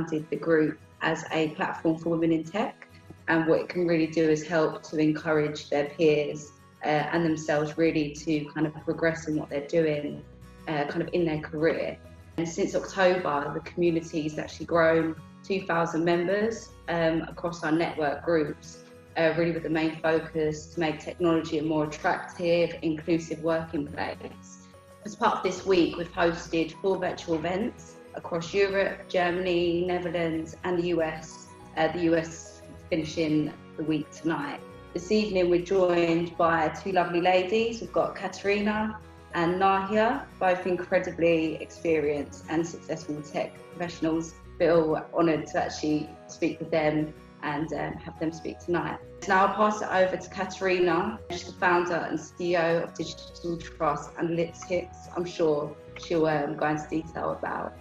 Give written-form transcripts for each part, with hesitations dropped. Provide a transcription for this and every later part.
founded the group as a platform for women in tech, and what it can really do is help to encourage their peers and themselves really to kind of progress in what they're doing kind of in their career. And since October, the community's actually grown 2,000 members across our network groups, really with the main focus to make technology a more attractive, inclusive working place. As part of this week, we've hosted 4 virtual events across Europe, Germany, Netherlands and the US. The US finishing the week tonight. This evening we're joined by 2 lovely ladies. We've got Katharina and Nahia, both incredibly experienced and successful tech professionals. Feel honoured to actually speak with them and have them speak tonight. So now I'll pass it over to Katharina. She's the founder and CEO of Digital Trust Analytics. I'm sure she'll go into detail about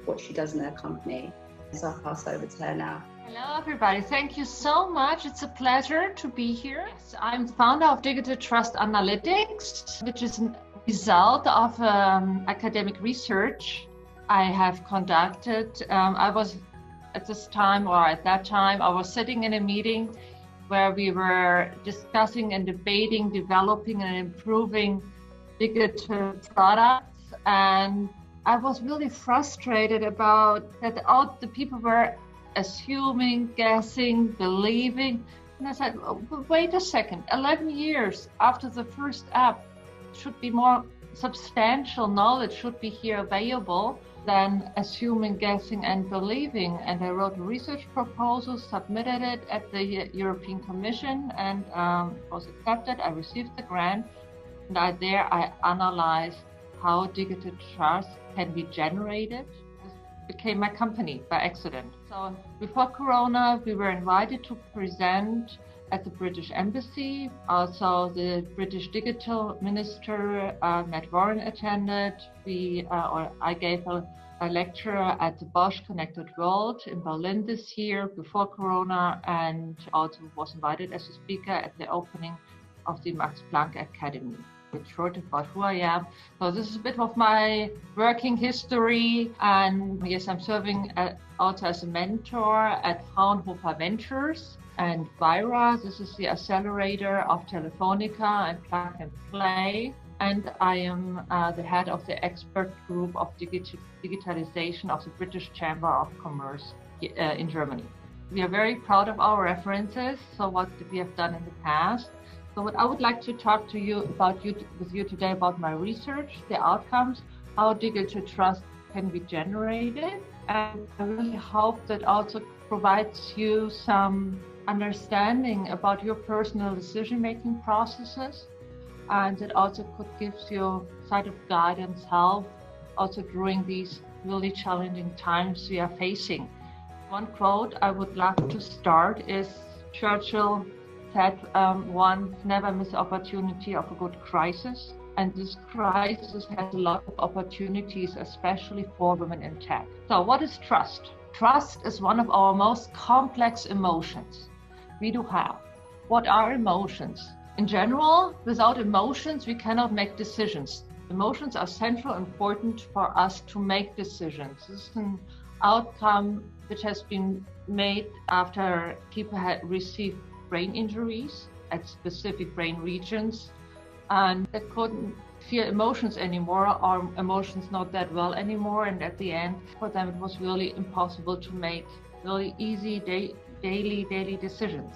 what she does in her company. So I'll pass over to her now. Hello everybody, thank you so much. It's a pleasure to be here. I'm the founder of Digital Trust Analytics, which is a result of academic research I have conducted. I was at that time, I was sitting in a meeting where we were discussing and debating, developing and improving digital products. And I was really frustrated about that all the people were assuming, guessing, believing. And I said, oh, wait a second, 11 years after the first app, should be more substantial knowledge should be here available than assuming, guessing and believing. And I wrote a research proposal, submitted it at the European Commission and was accepted. I received the grant and I analyzed how digital trust can be generated. This became my company by accident. So before Corona, we were invited to present at the British Embassy. Also, the British Digital Minister, Matt Warren, attended. I gave a lecture at the Bosch Connected World in Berlin this year before Corona, and also was invited as a speaker at the opening of the Max Planck Academy. A bit short about who I am. So this is a bit of my working history, and yes, I'm serving also as a mentor at Fraunhofer Ventures and Vira. This is the accelerator of Telefonica and Plug and Play. And I am the head of the expert group of digitalization of the British Chamber of Commerce in Germany. We are very proud of our references, so what we have done in the past. So what I would like to talk to you with you today about my research, the outcomes, how digital trust can be generated. And I really hope that also provides you some understanding about your personal decision-making processes. And it also could give you side of guidance, help, also during these really challenging times we are facing. One quote I would love to start is Churchill said, one never miss opportunity of a good crisis. And this crisis has a lot of opportunities, especially for women in tech. So what is trust? Trust is one of our most complex emotions we do have. What are emotions? In general, without emotions, we cannot make decisions. Emotions are central and important for us to make decisions. This is an outcome which has been made after people had received brain injuries at specific brain regions and they couldn't feel emotions anymore, or emotions not that well anymore. And at the end, for them, it was really impossible to make really easy daily decisions.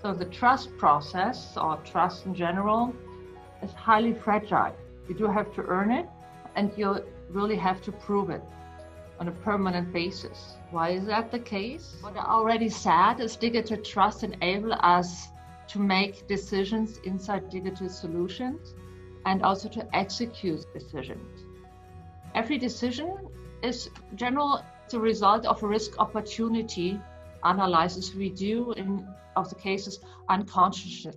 So the trust process, or trust in general, is highly fragile. You do have to earn it, and you really have to prove it on a permanent basis. Why is that the case? What I already said is digital trust enables us to make decisions inside digital solutions and also to execute decisions. Every decision is general the result of a risk opportunity analysis we do in of the cases unconsciously.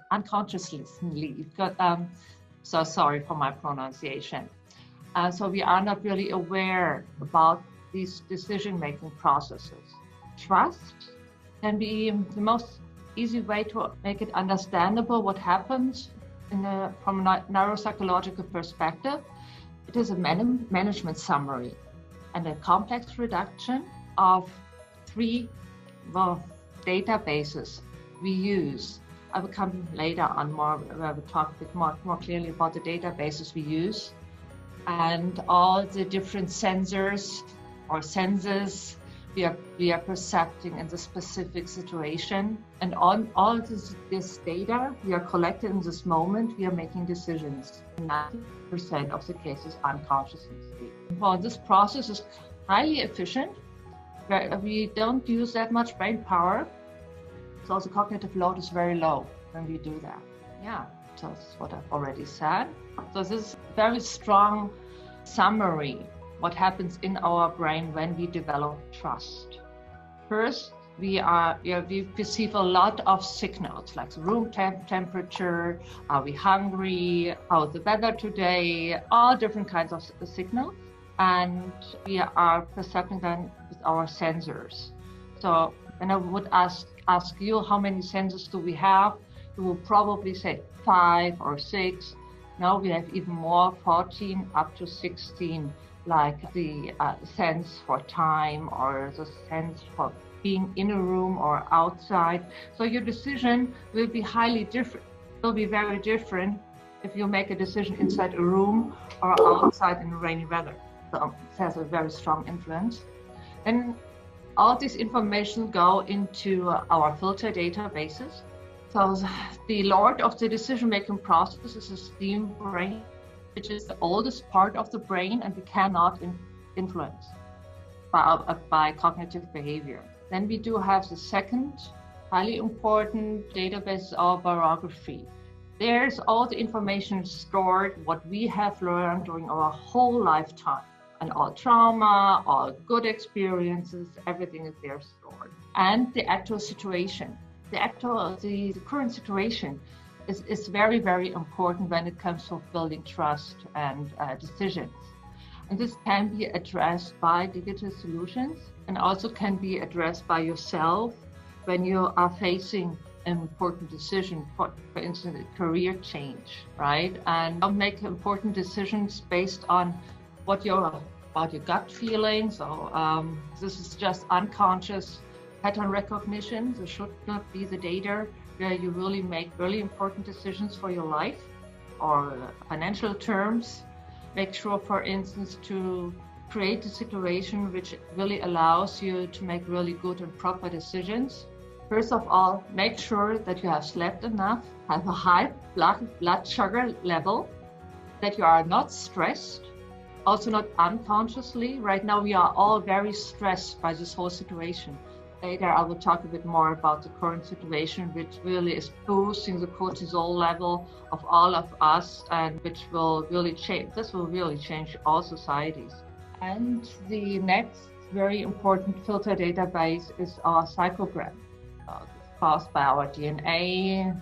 So sorry for my pronunciation. So we are not really aware about these decision-making processes. Trust can be the most easy way to make it understandable what happens from a neuro-psychological perspective. It is a management summary and a complex reduction of three databases we use. I will come later on more, where we talk a bit more clearly about the databases we use and all the different sensors or senses we are percepting in the specific situation. And on all this data we are collected in this moment, we are making decisions. 90% of the cases unconsciously. Well, this process is highly efficient. We don't use that much brain power, so the cognitive load is very low when we do that. Yeah, so that's what I've already said. So this is a very strong summary what happens in our brain when we develop trust. First, we perceive a lot of signals like the room temperature, are we hungry, how's the weather today, all different kinds of signals. And we are perceiving them with our sensors. So when I would ask you how many sensors do we have, you will probably say 5 or 6. Now we have even more, 14 up to 16, like the sense for time or the sense for being in a room or outside. So your decision will be highly different, will be very different if you make a decision inside a room or outside in rainy weather. So it has a very strong influence. And all this information go into our filter databases. So the lord of the decision-making process is the steam brain, which is the oldest part of the brain and we cannot influence by cognitive behavior. Then we do have the second highly important database of biography. There's all the information stored, what we have learned during our whole lifetime. And all trauma, all good experiences, everything is there stored. And the actual situation. The current situation is very, very important when it comes to building trust and decisions. And this can be addressed by digital solutions and also can be addressed by yourself when you are facing an important decision, for instance, a career change, right? And make important decisions based on about your gut feeling. So this is just unconscious pattern recognition. This should not be the data where you really make really important decisions for your life or financial terms. Make sure, for instance, to create a situation which really allows you to make really good and proper decisions. First of all, make sure that you have slept enough, have a high blood sugar level, that you are not stressed, also not unconsciously. Right now, we are all very stressed by this whole situation. Later, I will talk a bit more about the current situation, which really is boosting the cortisol level of all of us, and which will really change. This will really change all societies. And the next very important filter database is our psychogram. It's caused by our DNA,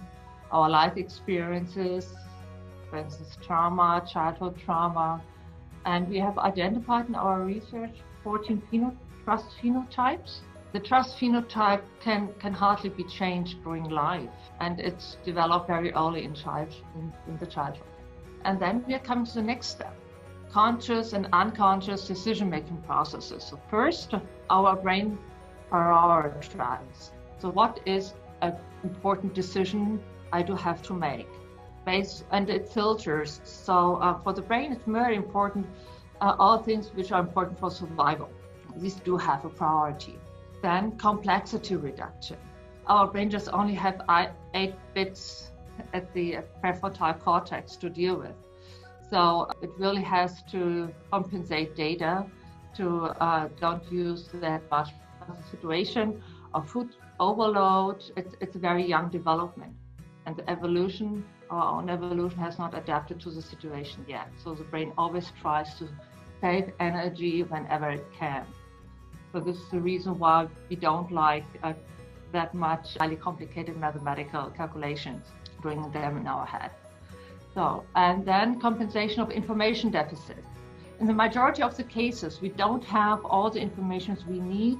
our life experiences, for instance, trauma, childhood trauma. And we have identified in our research 14 trust phenotypes. The trust phenotype can hardly be changed during life, and it's developed very early in the childhood. And then we are coming to the next step, conscious and unconscious decision-making processes. So first, our brain prioritizes. So what is an important decision I do have to make? And it filters. So for the brain, it's very important, all things which are important for survival. These do have a priority. Then complexity reduction. Our brain just only have 8 bits at the prefrontal cortex to deal with. So it really has to compensate data to don't use that much. The situation of food overload, it's a very young development. And the evolution, our own evolution, has not adapted to the situation yet. So the brain always tries to save energy whenever it can. So this is the reason why we don't like that much highly complicated mathematical calculations, doing them in our head. So, and then compensation of information deficit. In the majority of the cases, we don't have all the information we need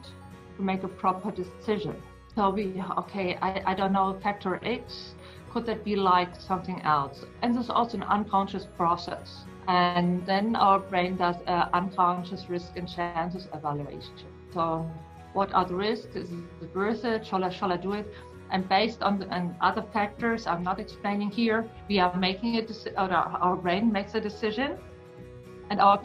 to make a proper decision. So I don't know, factor X, could that be like something else? And this is also an unconscious process. And then our brain does unconscious risk and chances evaluation. So What are the risks? Is it worth it? Shall I do it? And based on other factors I'm not explaining here, we are making our brain makes a decision, and our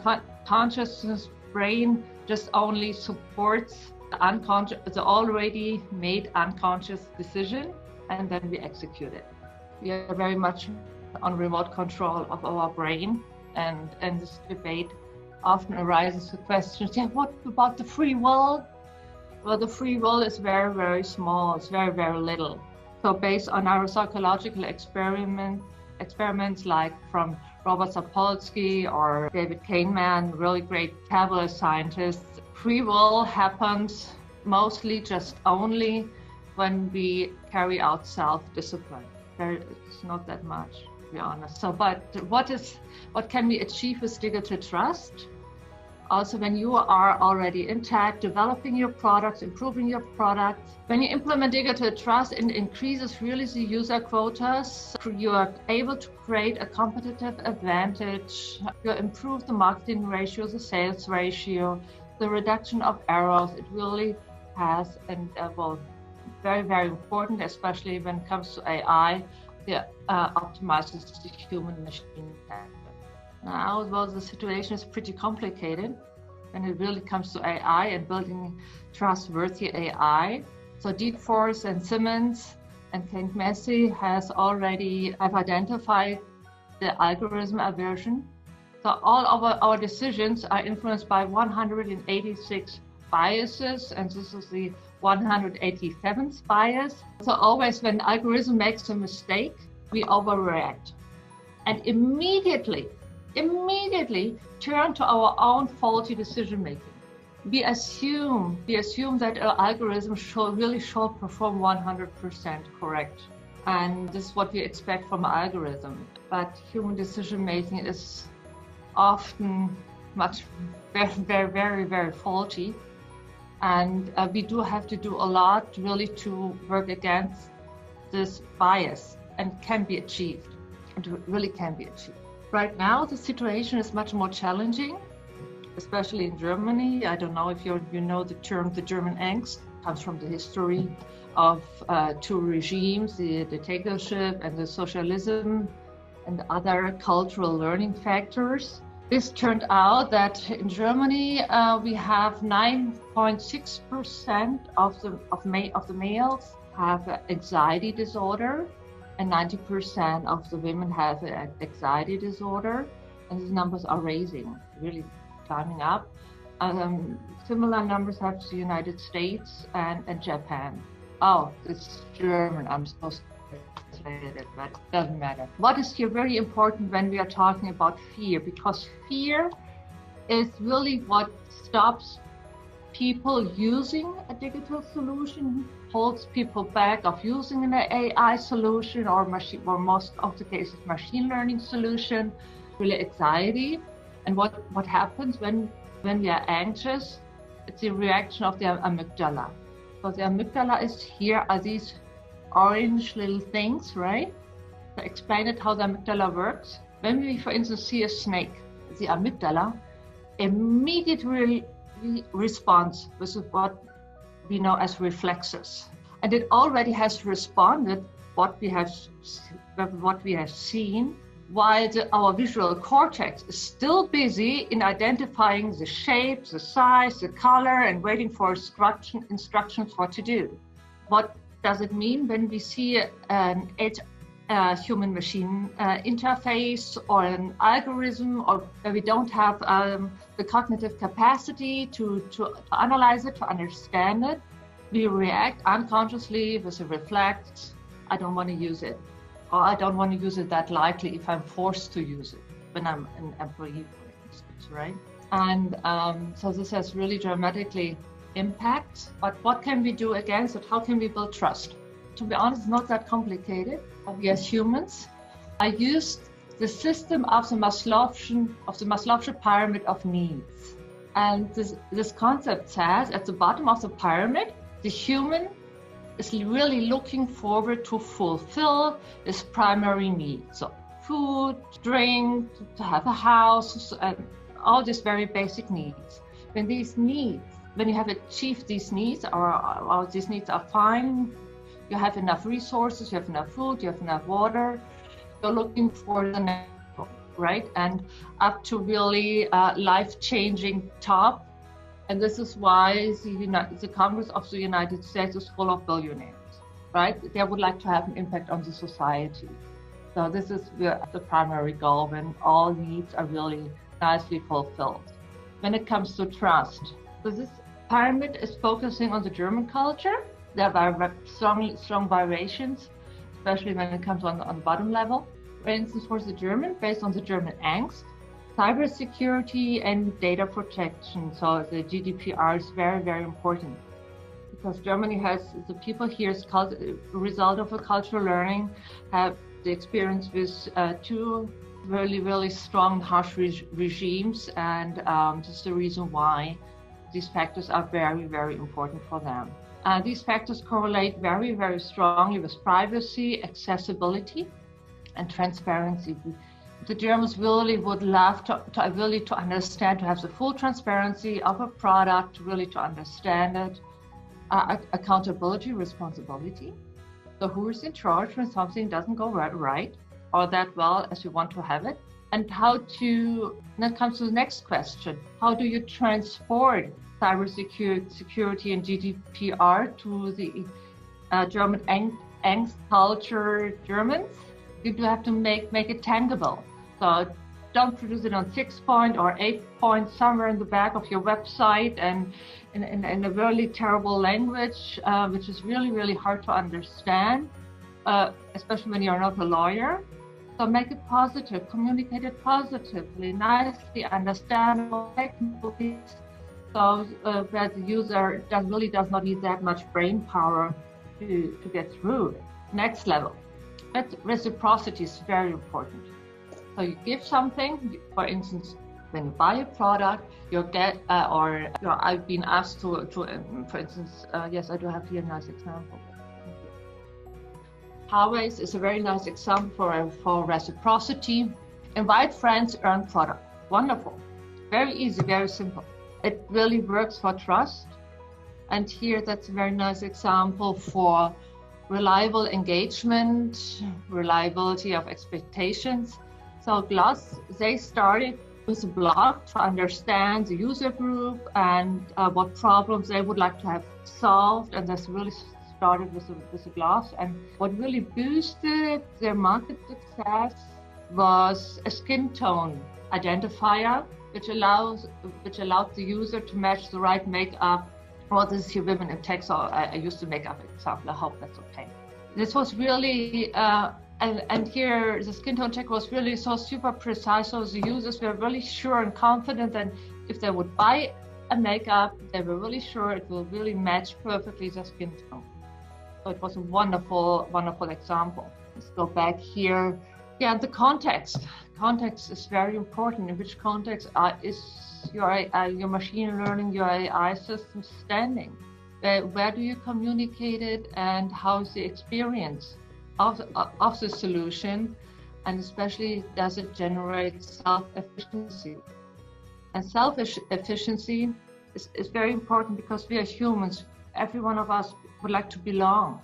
consciousness brain just only supports the already made unconscious decision, and then we execute it. We are very much on remote control of our brain, and this debate often arises the question, yeah, what about the free will? Well, the free will is very, very small. It's very, very little. So based on our psychological experiments like from Robert Sapolsky or David Kahneman, really great Kabbalah scientists, free will happens mostly just only when we carry out self-discipline. It's not that much, to be honest. So, but what can we achieve with digital trust? Also, when you are already intact, developing your products, improving your products, when you implement digital trust, it increases really the user quotas. You are able to create a competitive advantage. You improve the marketing ratio, the sales ratio, the reduction of errors. It really has, and very, very important, especially when it comes to AI, it optimizes the human-machine factor. Now, well, the situation is pretty complicated when it really comes to AI and building trustworthy AI. So Deepforce and Simmons and Kent Massey have identified the algorithm aversion. So all of our decisions are influenced by 186 biases, and this is the 187th bias. So always when the algorithm makes a mistake, we overreact and immediately turn to our own faulty decision making. We assume that our algorithm should perform 100% correct, and this is what we expect from an algorithm. But human decision making is often very, very, very faulty, and we do have to do a lot really to work against this bias, and can be achieved. It really can be achieved. Right now, the situation is much more challenging, especially in Germany. I don't know if you know the term, the German angst comes from the history of two regimes, the dictatorship and the socialism and other cultural learning factors. This turned out that in Germany, we have 9.6% of the males have anxiety disorder, and 90% of the women have an anxiety disorder, and these numbers are really climbing up. Similar numbers have the United States and Japan. Oh, it's German, I'm supposed to translate it, but it doesn't matter. What is here very important when we are talking about fear, because fear is really what stops people using a digital solution, holds people back of using an AI solution or most of the cases machine learning solution, really anxiety. And what happens when we are anxious? It's the reaction of the amygdala. So the amygdala are these orange little things, right? To explain it how the amygdala works. When we, for instance, see a snake, the amygdala immediately responds with what we know as reflexes, and it already has responded what we have seen, while our visual cortex is still busy in identifying the shape, the size, the color, and waiting for instructions what to do. What does it mean when we see an human-machine interface or an algorithm, or where we don't have the cognitive capacity to analyze it, to understand it? We react unconsciously with a reflex. I don't want to use it, or I don't want to use it that likely if I'm forced to use it when I'm an employee, for instance, right? And so this has really dramatically impact. But what can we do against it? How can we build trust? To be honest, it's not that complicated. We as humans, I used the system of the Maslow'sche pyramid of needs. And this concept says at the bottom of the pyramid, the human is really looking forward to fulfill his primary needs. So food, drink, to have a house, and all these very basic needs. When these needs when you have achieved these needs, or these needs are fine, you have enough resources, you have enough food, you have enough water, you're looking for the next level, right? And up to really life-changing top. And this is why the Congress of the United States is full of billionaires, right? They would like to have an impact on the society. So this is the primary goal when all needs are really nicely fulfilled. When it comes to trust, so this pyramid is focusing on the German culture. There are strong variations, especially when it comes on the bottom level. For instance, for the German, based on the German angst, cybersecurity and data protection. So the GDPR is very, very important because Germany has, the people here, as a result of a cultural learning, have the experience with two really, really strong, harsh regimes. And this is the reason why these factors are very, very important for them. These factors correlate very, very strongly with privacy, accessibility, and transparency. The Germans really would love to understand, to have the full transparency of a product, really to understand it, accountability, responsibility. So who is in charge when something doesn't go right or that well as you want to have it? And that comes to the next question. How do you transport cybersecurity and GDPR to the German angst culture Germans? You do have to make it tangible. So don't produce it on 6-point or 8-point somewhere in the back of your website and in a really terrible language, which is really, really hard to understand, especially when you're not a lawyer. So make it positive, communicate it positively, nicely, understandable, technically, so that the user does not need that much brain power to get through it. Next level. Reciprocity is very important. So you give something, for instance, when you buy a product, I've been asked to for instance, yes, I do have here a nice example. Highways is a very nice example for reciprocity. Invite friends, earn product. Wonderful. Very easy, very simple. It really works for trust. And here, that's a very nice example for reliable engagement, reliability of expectations. So Glass, they started with a blog to understand the user group and what problems they would like to have solved. And that's really started with a Glass. And what really boosted their market success was a skin tone identifier, which allowed the user to match the right makeup. Well, this is here women in tech, so I used the makeup example. I hope that's okay. This was really, and here the skin tone check was really so super precise, so the users were really sure and confident that if they would buy a makeup, they were really sure it will really match perfectly their skin tone. So it was a wonderful, wonderful example. Let's go back here. Yeah, the context. Context is very important. In which context is your machine learning, your AI system standing? Where do you communicate it, and how is the experience of the solution? And especially, does it generate self-efficiency? And self-efficiency is very important because we are humans. Every one of us would like to belong,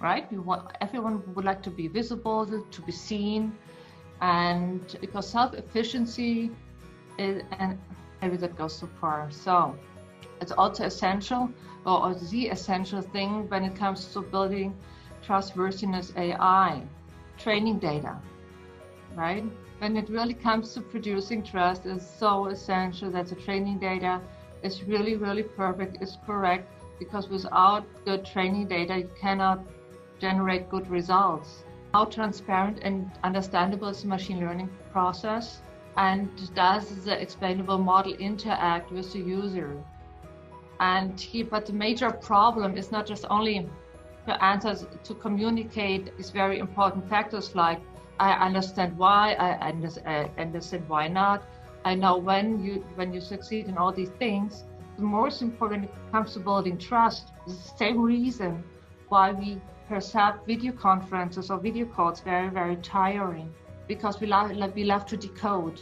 right? Everyone would like to be visible, to be seen. And because self-efficiency is, and maybe that goes too far. So it's also essential, or the essential thing when it comes to building trustworthiness AI, training data, right? When it really comes to producing trust, it's so essential that the training data is really, really perfect, is correct, because without good training data, you cannot generate good results. How transparent and understandable is the machine learning process? And does the explainable model interact with the user? But the major problem is not just only to answer, to communicate these very important factors like, I understand why, I understand why not. I know when you succeed in all these things. The most important when it comes to building trust is the same reason why we perceive video conferences or video calls very, very tiring, because we love to decode.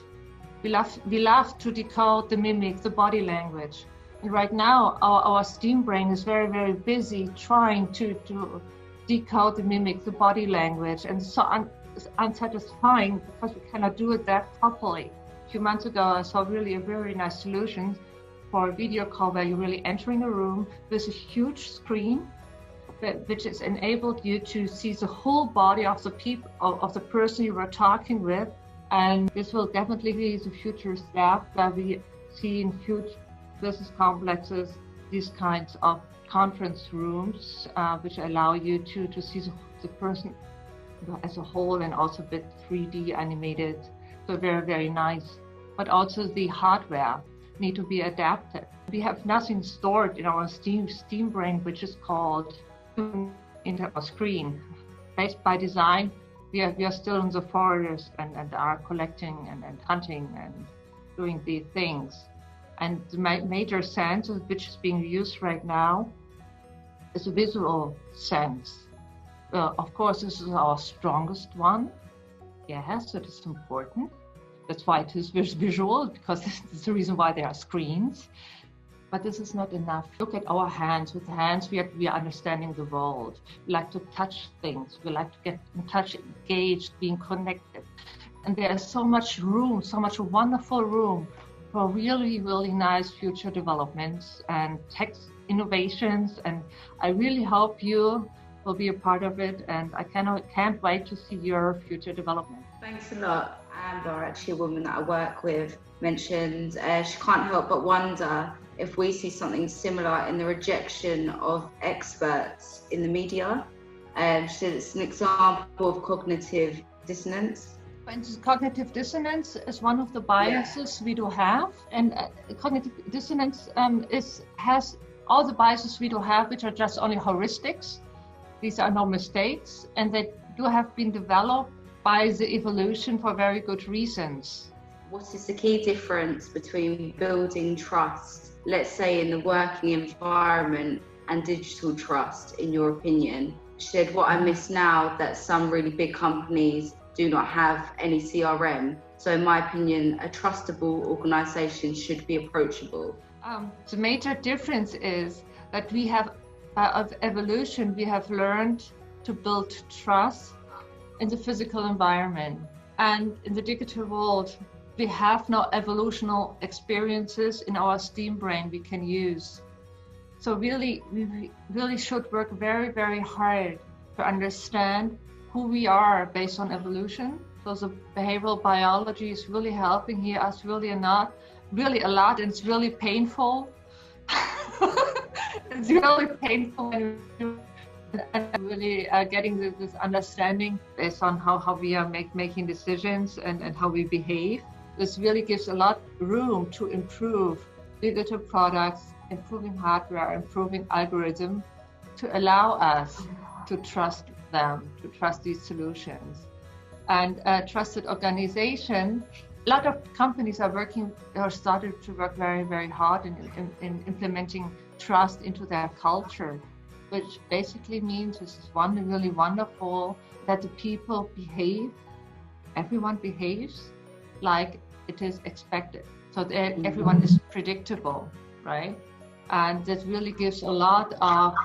We love to decode the mimic, the body language. And right now, our steam brain is very, very busy trying to decode and mimic the body language, and so it's unsatisfying because we cannot do it that properly. A few months ago, I saw really a very nice solution for a video call where you're really entering a room with a huge screen, which has enabled you to see the whole body of the person you were talking with. And this will definitely be the future step that we see in huge business complexes, these kinds of conference rooms, which allow you to see the person as a whole, and also a bit 3D animated. So very, very nice. But also the hardware need to be adapted. We have nothing stored in our steam brain, which is called into a screen. Based by design, we are still in the forest and are collecting and hunting and doing these things. And the major sense which is being used right now is a visual sense. Of course, this is our strongest one. Yes, it is important. That's why it is visual, because this is the reason why there are screens. But this is not enough. Look at our hands. With hands, we are understanding the world. We like to touch things. We like to get in touch, engaged, being connected. And there is so much room, so much wonderful room for really, really nice future developments and tech innovations. And I really hope you will be a part of it. And I can't wait to see your future development. Thanks a lot. Amber, actually a woman that I work with, mentioned she can't help but wonder if we see something similar in the rejection of experts in the media. She said it's an example of cognitive dissonance. Cognitive dissonance is one of the biases we do have, and cognitive dissonance has all the biases we do have, which are just only heuristics. These are no mistakes, and they do have been developed by the evolution for very good reasons. What is the key difference between building trust, let's say in the working environment, and digital trust, in your opinion? She said, what I miss now that some really big companies do not have any CRM. So in my opinion, a trustable organization should be approachable. The major difference is that we have, of evolution, we have learned to build trust in the physical environment. And in the digital world, we have no evolutional experiences in our steam brain we can use. So really, we really should work very, very hard to understand who we are based on evolution. So the behavioral biology is really helping here us really a lot, and it's really painful. It's really painful and really getting this understanding based on how we are making decisions and how we behave. This really gives a lot of room to improve digital products, improving hardware, improving algorithm, to allow us to trust them, to trust these solutions. And a trusted organization, a lot of companies are working or started to work very, very hard in implementing trust into their culture, which basically means this is really wonderful that the people behave, everyone behaves like it is expected. So everyone is predictable, right? And that really gives a lot of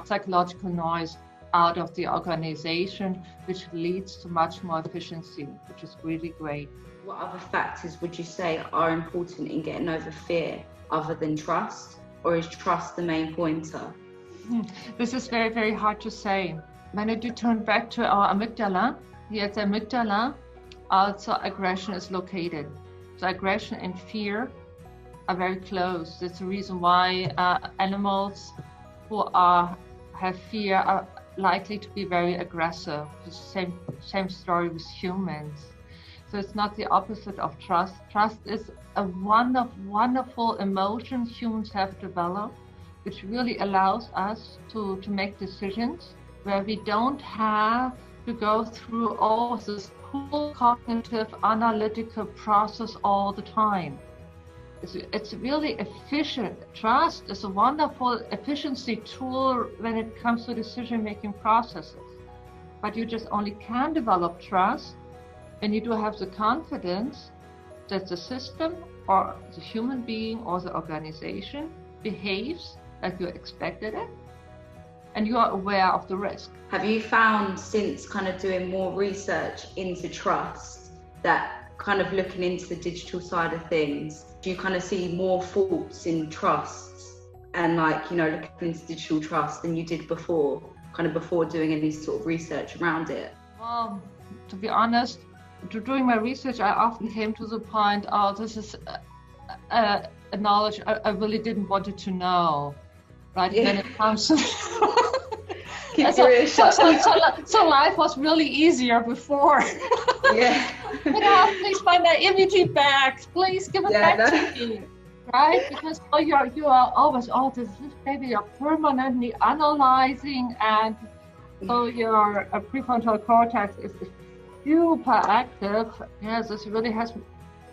psychological noise out of the organization, which leads to much more efficiency, which is really great. What other factors would you say are important in getting over fear other than trust, or is trust the main pointer? This is very, very hard to say. When I do turn back to our amygdala, here at the amygdala, also aggression is located. So aggression and fear are very close. That's the reason why animals who have fear are likely to be very aggressive. The same story with humans. So it's not the opposite of trust. Trust is a wonderful emotion humans have developed, which really allows us to make decisions where we don't have to go through all this whole cognitive analytical process all the time. It's really efficient. Trust is a wonderful efficiency tool when it comes to decision-making processes. But you just only can develop trust when you do have the confidence that the system or the human being or the organization behaves like you expected it, and you are aware of the risk. Have you found, since kind of doing more research into trust, that kind of looking into the digital side of things, do you kind of see more faults in trusts and like, you know, looking into digital trust than you did before, kind of before doing any sort of research around it? Well, to be honest, doing my research, I often came to the point, oh, this is a knowledge I really didn't want to know, right? Yeah. When it comes to so life was really easier before. Yeah. Please find that naivety back. Please give it back to me. Right? Because you are always, this maybe you're permanently analyzing, and so your prefrontal cortex is super active. Yes, this really has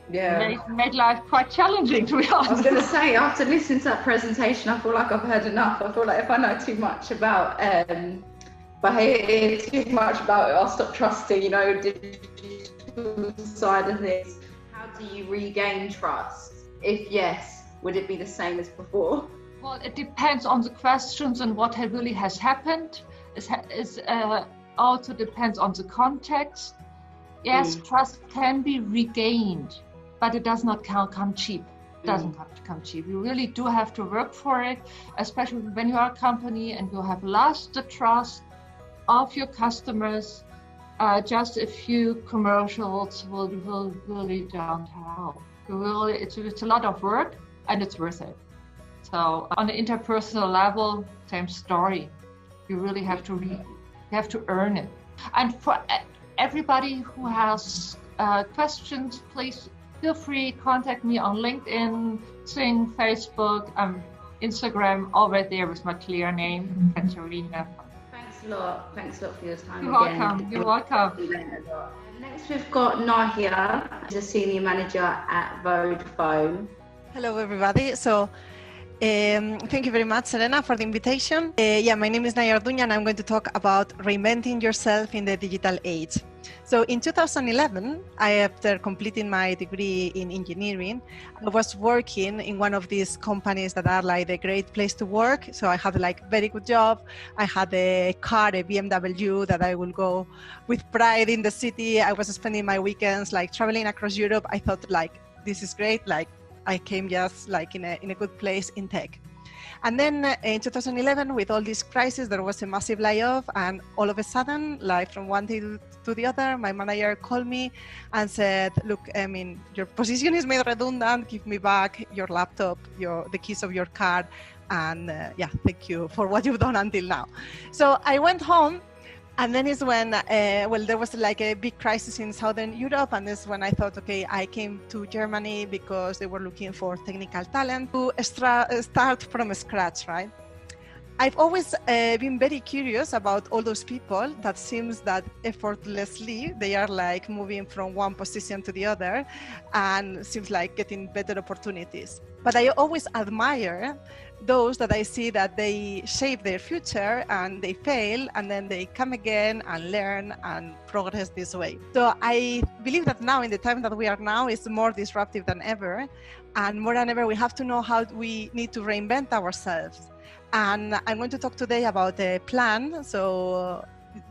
made life quite challenging, to be honest. I was going to say, after listening to that presentation, I feel like I've heard enough. I feel like if I know too much about behaviour, too much about it, I'll stop trusting, you know, digital side of things. How do you regain trust? If yes, would it be the same as before? Well, it depends on the questions and what really has happened. It also depends on the context. Yes, trust can be regained, but it does not come cheap. It doesn't come cheap. You really do have to work for it, especially when you are a company and you have lost the trust of your customers. Just a few commercials will really don't help. It's a lot of work, and it's worth it. So on the interpersonal level, same story. You really have to earn it. And for everybody who has questions, please feel free, contact me on LinkedIn, Sing, Facebook, Instagram, all right there with my clear name, Katharina. Thanks a lot for your time. You're welcome. Next we've got Nahia, who's a senior manager at Vodafone. Hello everybody. So thank you very much, Serena, for the invitation. My name is Nahia Orduña, and I'm going to talk about reinventing yourself in the digital age. So in 2011, after completing my degree in engineering, I was working in one of these companies that are like the great place to work. So I had like very good job. I had a car, a BMW that I will go with pride in the city. I was spending my weekends like traveling across Europe. I thought like, this is great. Like I came just like in a good place in tech. And then in 2011, with all this crisis, there was a massive layoff, and all of a sudden, like from one day to the other, my manager called me and said, look, I mean, your position is made redundant, give me back your laptop, the keys of your car, and thank you for what you've done until now. So I went home. And then is when, there was like a big crisis in Southern Europe, and this is when I thought, okay, I came to Germany because they were looking for technical talent to start from scratch, right? I've always been very curious about all those people that seems that effortlessly they are like moving from one position to the other and seems like getting better opportunities. But I always admire those that I see that they shape their future and they fail and then they come again and learn and progress this way. So I believe that now in the time that we are now is more disruptive than ever, and more than ever we have to know how we need to reinvent ourselves. And I'm going to talk today about a plan so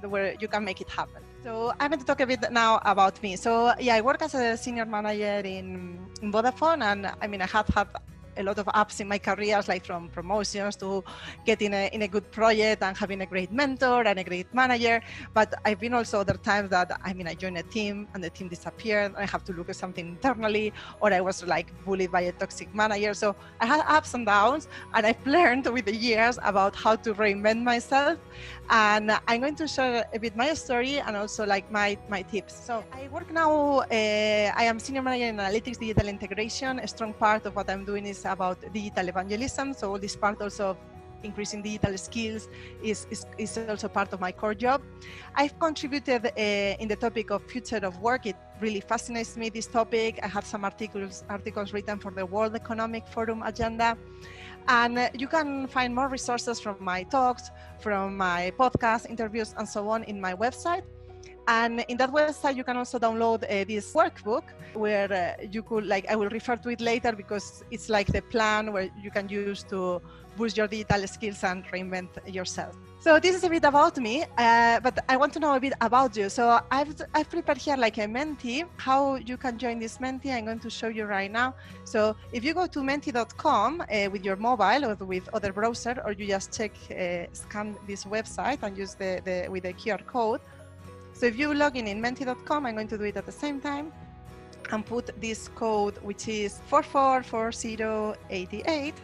where you can make it happen. So I'm going to talk a bit now about me. So I work as a senior manager in Vodafone, and I mean I have had a lot of ups in my careers, like from promotions to getting in a good project and having a great mentor and a great manager. But I've been also other times that, I mean, I joined a team and the team disappeared and I have to look at something internally, or I was like bullied by a toxic manager. So I had ups and downs, and I've learned with the years about how to reinvent myself. And I'm going to share a bit my story and also like my tips. So I work now, I am senior manager in analytics, digital integration. A strong part of what I'm doing is about digital evangelism. So all this part also of increasing digital skills is also part of my core job. I've contributed in the topic of future of work. It really fascinates me, this topic. I have some articles written for the World Economic Forum agenda. And you can find more resources from my talks, from my podcast interviews, and so on in my website. And in that website, you can also download this workbook where you could, like, I will refer to it later because it's like the plan where you can use to boost your digital skills and reinvent yourself. So this is a bit about me, but I want to know a bit about you. So I've prepared here like a Menti, how you can join this Menti. I'm going to show you right now. So if you go to menti.com with your mobile or with other browser, or you just scan this website and use with the QR code. So if you log in menti.com, I'm going to do it at the same time and put this code, which is 444088.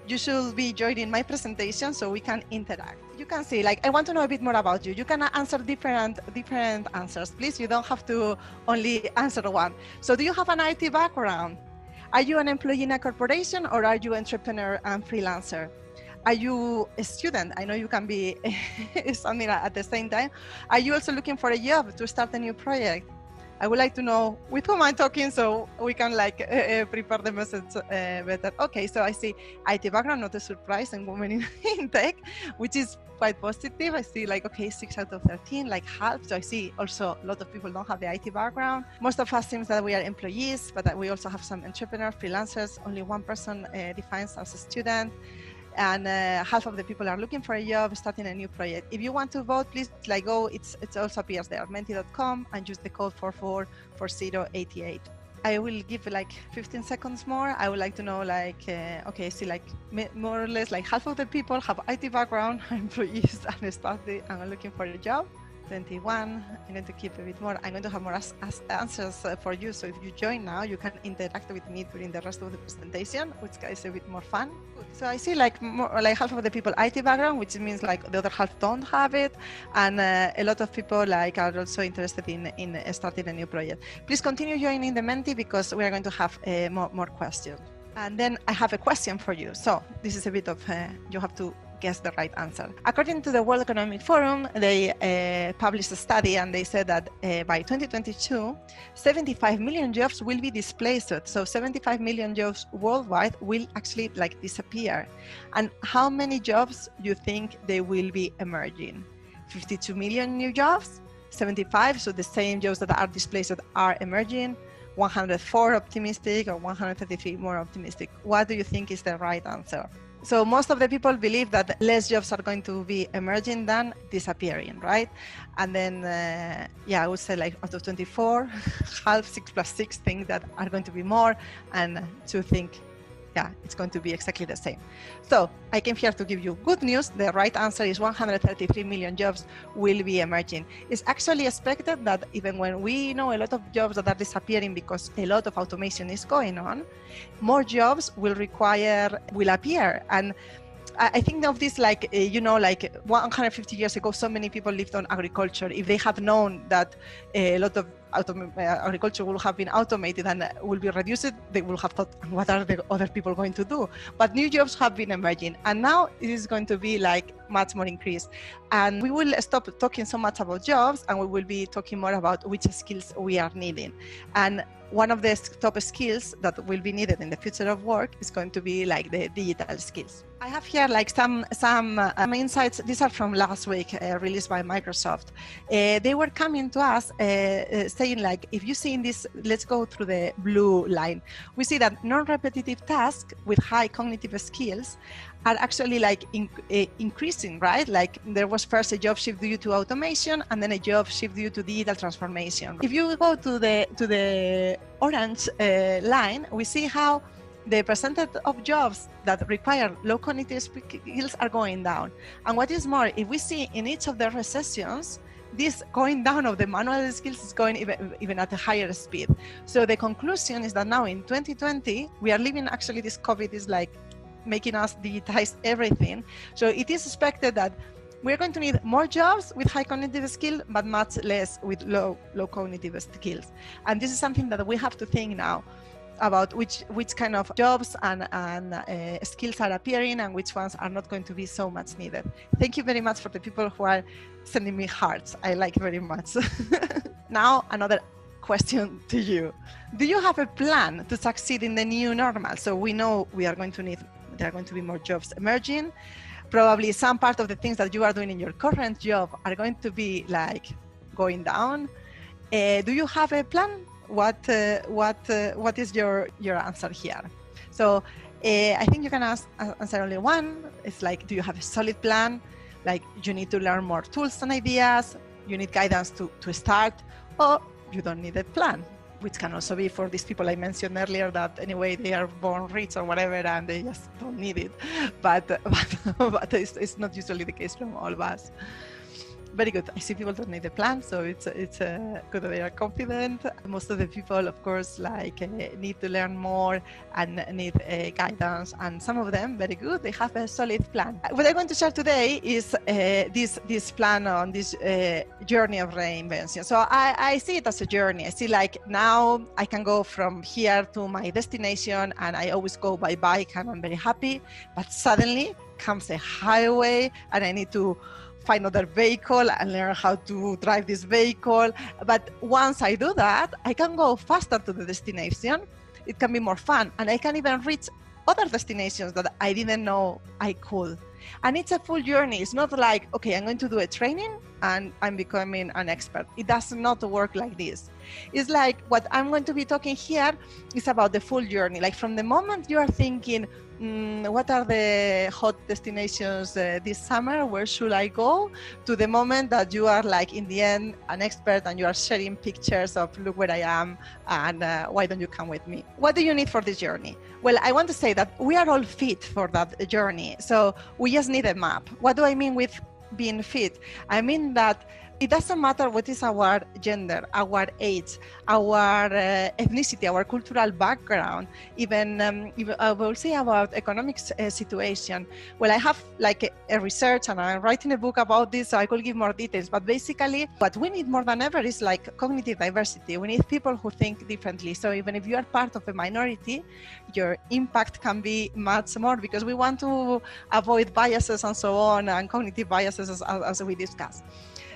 You should be joining my presentation so we can interact. You can see, like, I want to know a bit more about you. You can answer different answers. Please, you don't have to only answer one. So do you have an IT background? Are you an employee in a corporation, or are you an entrepreneur and freelancer? Are you a student? I know you can be something at the same time. Are you also looking for a job to start a new project? I would like to know with whom I'm talking so we can like prepare the message better. Okay, so I see IT background, not a surprise, and women in tech, which is quite positive. I see like, okay, 6 out of 13, like half. So I see also a lot of people don't have the IT background. Most of us seems that we are employees, but we also have some entrepreneurs, freelancers. Only one person defines as a student. And half of the people are looking for a job, starting a new project. If you want to vote, please like go, it also appears there, menti.com, and use the code 444088. I will give like 15 seconds more. I would like to know like, okay, see like more or less like half of the people have IT background, employees, and started and are looking for a job. 21, I'm going to keep a bit more. I'm going to have more answers for you. So if you join now, you can interact with me during the rest of the presentation, which is a bit more fun. So I see like more, like half of the people IT background, which means like the other half don't have it. And a lot of people like are also interested in starting a new project. Please continue joining the Menti because we are going to have more questions. And then I have a question for you. So this is a bit of, you have to guess the right answer. According to the World Economic Forum, they published a study and they said that by 2022, 75 million jobs will be displaced. So 75 million jobs worldwide will actually like disappear. And how many jobs do you think they will be emerging? 52 million new jobs, 75, so the same jobs that are displaced are emerging, 104 optimistic, or 133 more optimistic. What do you think is the right answer? So most of the people believe that less jobs are going to be emerging than disappearing, right? And then, yeah, I would say like out of 24, half 6 plus 6 think that are going to be more, and 2 think, yeah, it's going to be exactly the same. So I came here to give you good news. The right answer is 133 million jobs will be emerging. It's actually expected that even when we know a lot of jobs that are disappearing because a lot of automation is going on, more jobs will appear. And I think of this like, you know, like 150 years ago, so many people lived on agriculture. If they had known that a lot of agriculture will have been automated and will be reduced, they will have thought, what are the other people going to do? But new jobs have been emerging, and now it is going to be like much more increased. And we will stop talking so much about jobs, and we will be talking more about which skills we are needing. And one of the top skills that will be needed in the future of work is going to be like the digital skills. I have here like some insights. These are from last week, released by Microsoft. They were coming to us saying like, if you see in this, let's go through the blue line. We see that non-repetitive tasks with high cognitive skills are actually like increasing, right? Like there was first a job shift due to automation, and then a job shift due to digital transformation. If you go to the orange line, we see how the percentage of jobs that require low cognitive skills are going down. And what is more, if we see in each of the recessions, this going down of the manual skills is going even at a higher speed. So the conclusion is that now in 2020, we are living, actually this COVID is like making us digitize everything. So it is expected that we're going to need more jobs with high cognitive skill, but much less with low cognitive skills. And this is something that we have to think now about which kind of jobs and skills are appearing and which ones are not going to be so much needed. Thank you very much for the people who are sending me hearts. I like very much. Now, another question to you. Do you have a plan to succeed in the new normal? So we know we are going to need, there are going to be more jobs emerging. Probably some part of the things that you are doing in your current job are going to be like going down. Do you have a plan? What is your answer here? So I think you can answer only one. It's like, do you have a solid plan? Like, you need to learn more tools and ideas, you need guidance to start, or you don't need a plan, which can also be for these people I mentioned earlier that anyway they are born rich or whatever and they just don't need it. But it's not usually the case from all of us. Very good. I see people don't need a plan, so it's good that they are confident. Most of the people, of course, need to learn more and need guidance, and some of them, very good, they have a solid plan. What I'm going to share today is this plan on this journey of reinvention. So I see it as a journey. I see like now I can go from here to my destination, and I always go by bike, and I'm very happy. But suddenly comes a highway, and I need to find another vehicle and learn how to drive this vehicle. But once I do that, I can go faster to the destination. It can be more fun, and I can even reach other destinations that I didn't know I could. And it's a full journey. It's not like, okay, I'm going to do a training and I'm becoming an expert. It does not work like this. It's like what I'm going to be talking here is about the full journey. Like from the moment you are thinking, what are the hot destinations this summer? Where should I go? To the moment that you are like in the end an expert and you are sharing pictures of look where I am and why don't you come with me? What do you need for this journey? Well, I want to say that we are all fit for that journey. So we just need a map. What do I mean with being fit? I mean that it doesn't matter what is our gender, our age, our ethnicity, our cultural background, even I will say about economic situation. Well, I have like a research and I'm writing a book about this, so I could give more details. But basically, what we need more than ever is like cognitive diversity. We need people who think differently. So even if you are part of a minority, your impact can be much more because we want to avoid biases and so on, and cognitive biases as we discussed.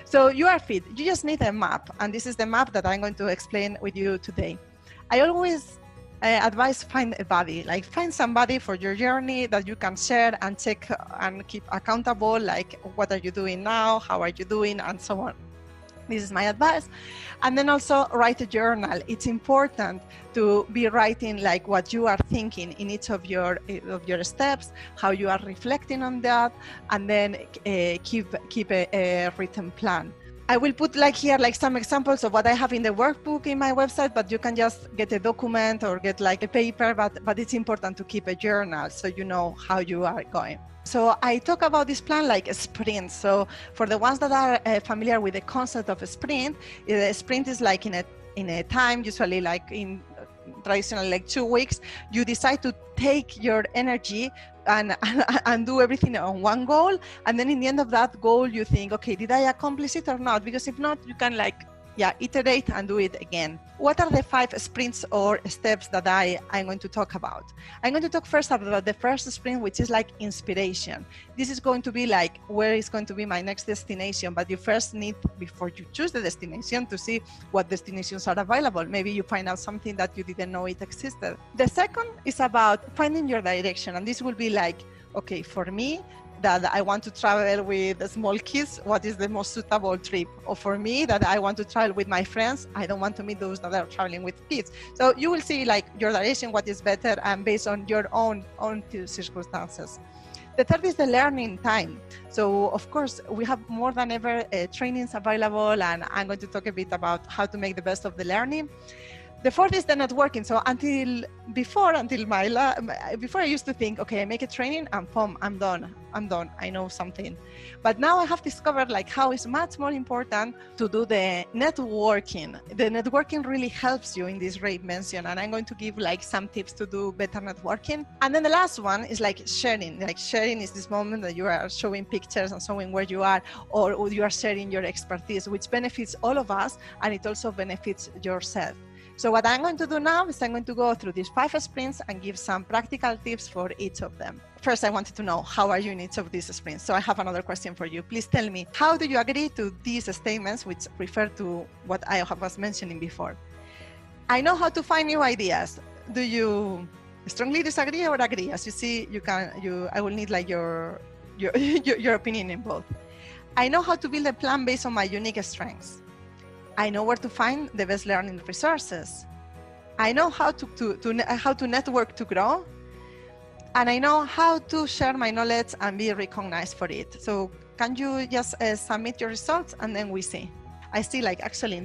So you are fit, you just need a map, and this is the map that I'm going to explain with you today. I always advise find a buddy, like find somebody for your journey that you can share and check and keep accountable, like what are you doing now, how are you doing, and so on. This is my advice. And then also write a journal. It's important to be writing like what you are thinking in each of your steps, how you are reflecting on that, and then keep a written plan. I will put like here like some examples of what I have in the workbook in my website, but you can just get a document or get like a paper, but it's important to keep a journal so you know how you are going. So I talk about this plan like a sprint. So for the ones that are familiar with the concept of a sprint is like in a time, usually like in traditionally like 2 weeks, you decide to take your energy and do everything on one goal. And then in the end of that goal, you think, okay, did I accomplish it or not? Because if not, you can like, iterate and do it again. What are the 5 sprints or steps that I'm going to talk about? I'm going to talk first about the first sprint, which is like inspiration. This is going to be like, where is going to be my next destination? But you first need, before you choose the destination, to see what destinations are available. Maybe you find out something that you didn't know it existed. The second is about finding your direction. And this will be like, okay, for me, that I want to travel with small kids, what is the most suitable trip? Or for me, that I want to travel with my friends, I don't want to meet those that are traveling with kids. So you will see like your direction, what is better, and based on your own circumstances. The third is the learning time. So of course, we have more than ever trainings available, and I'm going to talk a bit about how to make the best of the learning. The fourth is the networking. So before I used to think, okay, I make a training and boom, I'm done, I know something. But now I have discovered like how it's much more important to do the networking. The networking really helps you in this reinvention, and I'm going to give like some tips to do better networking. And then the last one is like sharing. Like sharing is this moment that you are showing pictures and showing where you are, or you are sharing your expertise, which benefits all of us, and it also benefits yourself. So what I'm going to do now is I'm going to go through these 5 sprints and give some practical tips for each of them. First, I wanted to know, how are you in each of these sprints? So I have another question for you. Please tell me, how do you agree to these statements, which refer to what I was mentioning before? I know how to find new ideas. Do you strongly disagree or agree? As you see, I will need like your opinion in both. I know how to build a plan based on my unique strengths. I know where to find the best learning resources. I know how to network to grow. And I know how to share my knowledge and be recognized for it. So can you just submit your results and then we see. I see like actually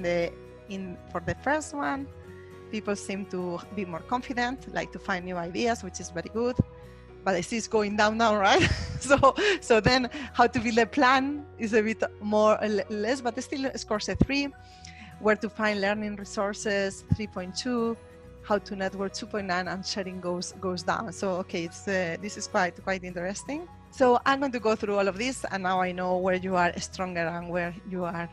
for the first one, people seem to be more confident, like to find new ideas, which is very good. But I see it's going down now, right? so then how to build a plan is a bit more less, but still scores a 3. Where to find learning resources, 3.2. How to network, 2.9, and sharing goes down. So okay, this is quite interesting. So I'm going to go through all of this, and now I know where you are stronger and where you are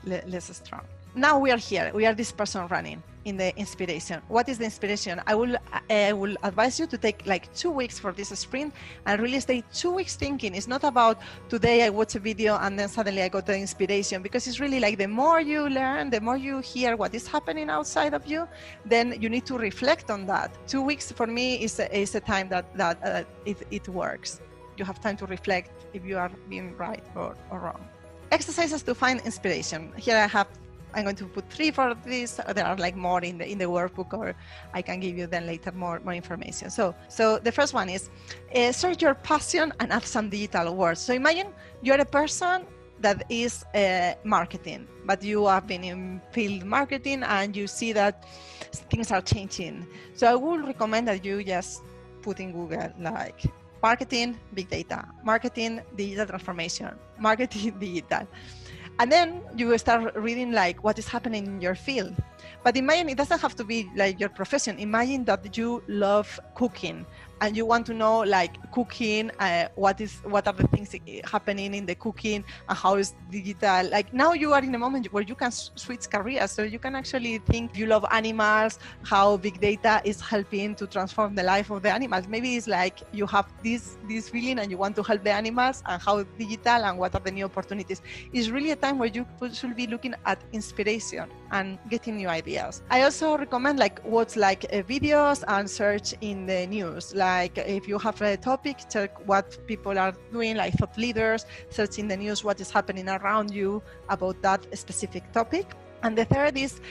less strong. Now we are here. We are this person running in the inspiration. What is the inspiration? I will advise you to take like 2 weeks for this sprint and really stay 2 weeks thinking. It's not about today I watch a video and then suddenly I got the inspiration, because it's really like the more you learn, the more you hear what is happening outside of you, then you need to reflect on that. 2 weeks for me is a time that it works. You have time to reflect if you are being right or wrong. Exercises to find inspiration. Here I'm going to put 3 for this. There are like more in the workbook, or I can give you then later more information. So the first one is search your passion and add some digital words. So imagine you're a person that is marketing, but you have been in field marketing and you see that things are changing. So I would recommend that you just put in Google like marketing, big data, marketing, digital transformation, marketing, digital. And then you start reading like what is happening in your field. But imagine it doesn't have to be like your profession. Imagine that you love cooking and you want to know like cooking, what are the things happening in the cooking and how is digital. Like now you are in a moment where you can switch careers. So you can actually think you love animals, how big data is helping to transform the life of the animals. Maybe it's like you have this feeling and you want to help the animals, and how digital and what are the new opportunities. It's really a time where you should be looking at inspiration and getting new ideas. I also recommend like watch like videos and search in the news. Like if you have a topic, check what people are doing, like thought leaders, search in the news what is happening around you about that specific topic. And the third is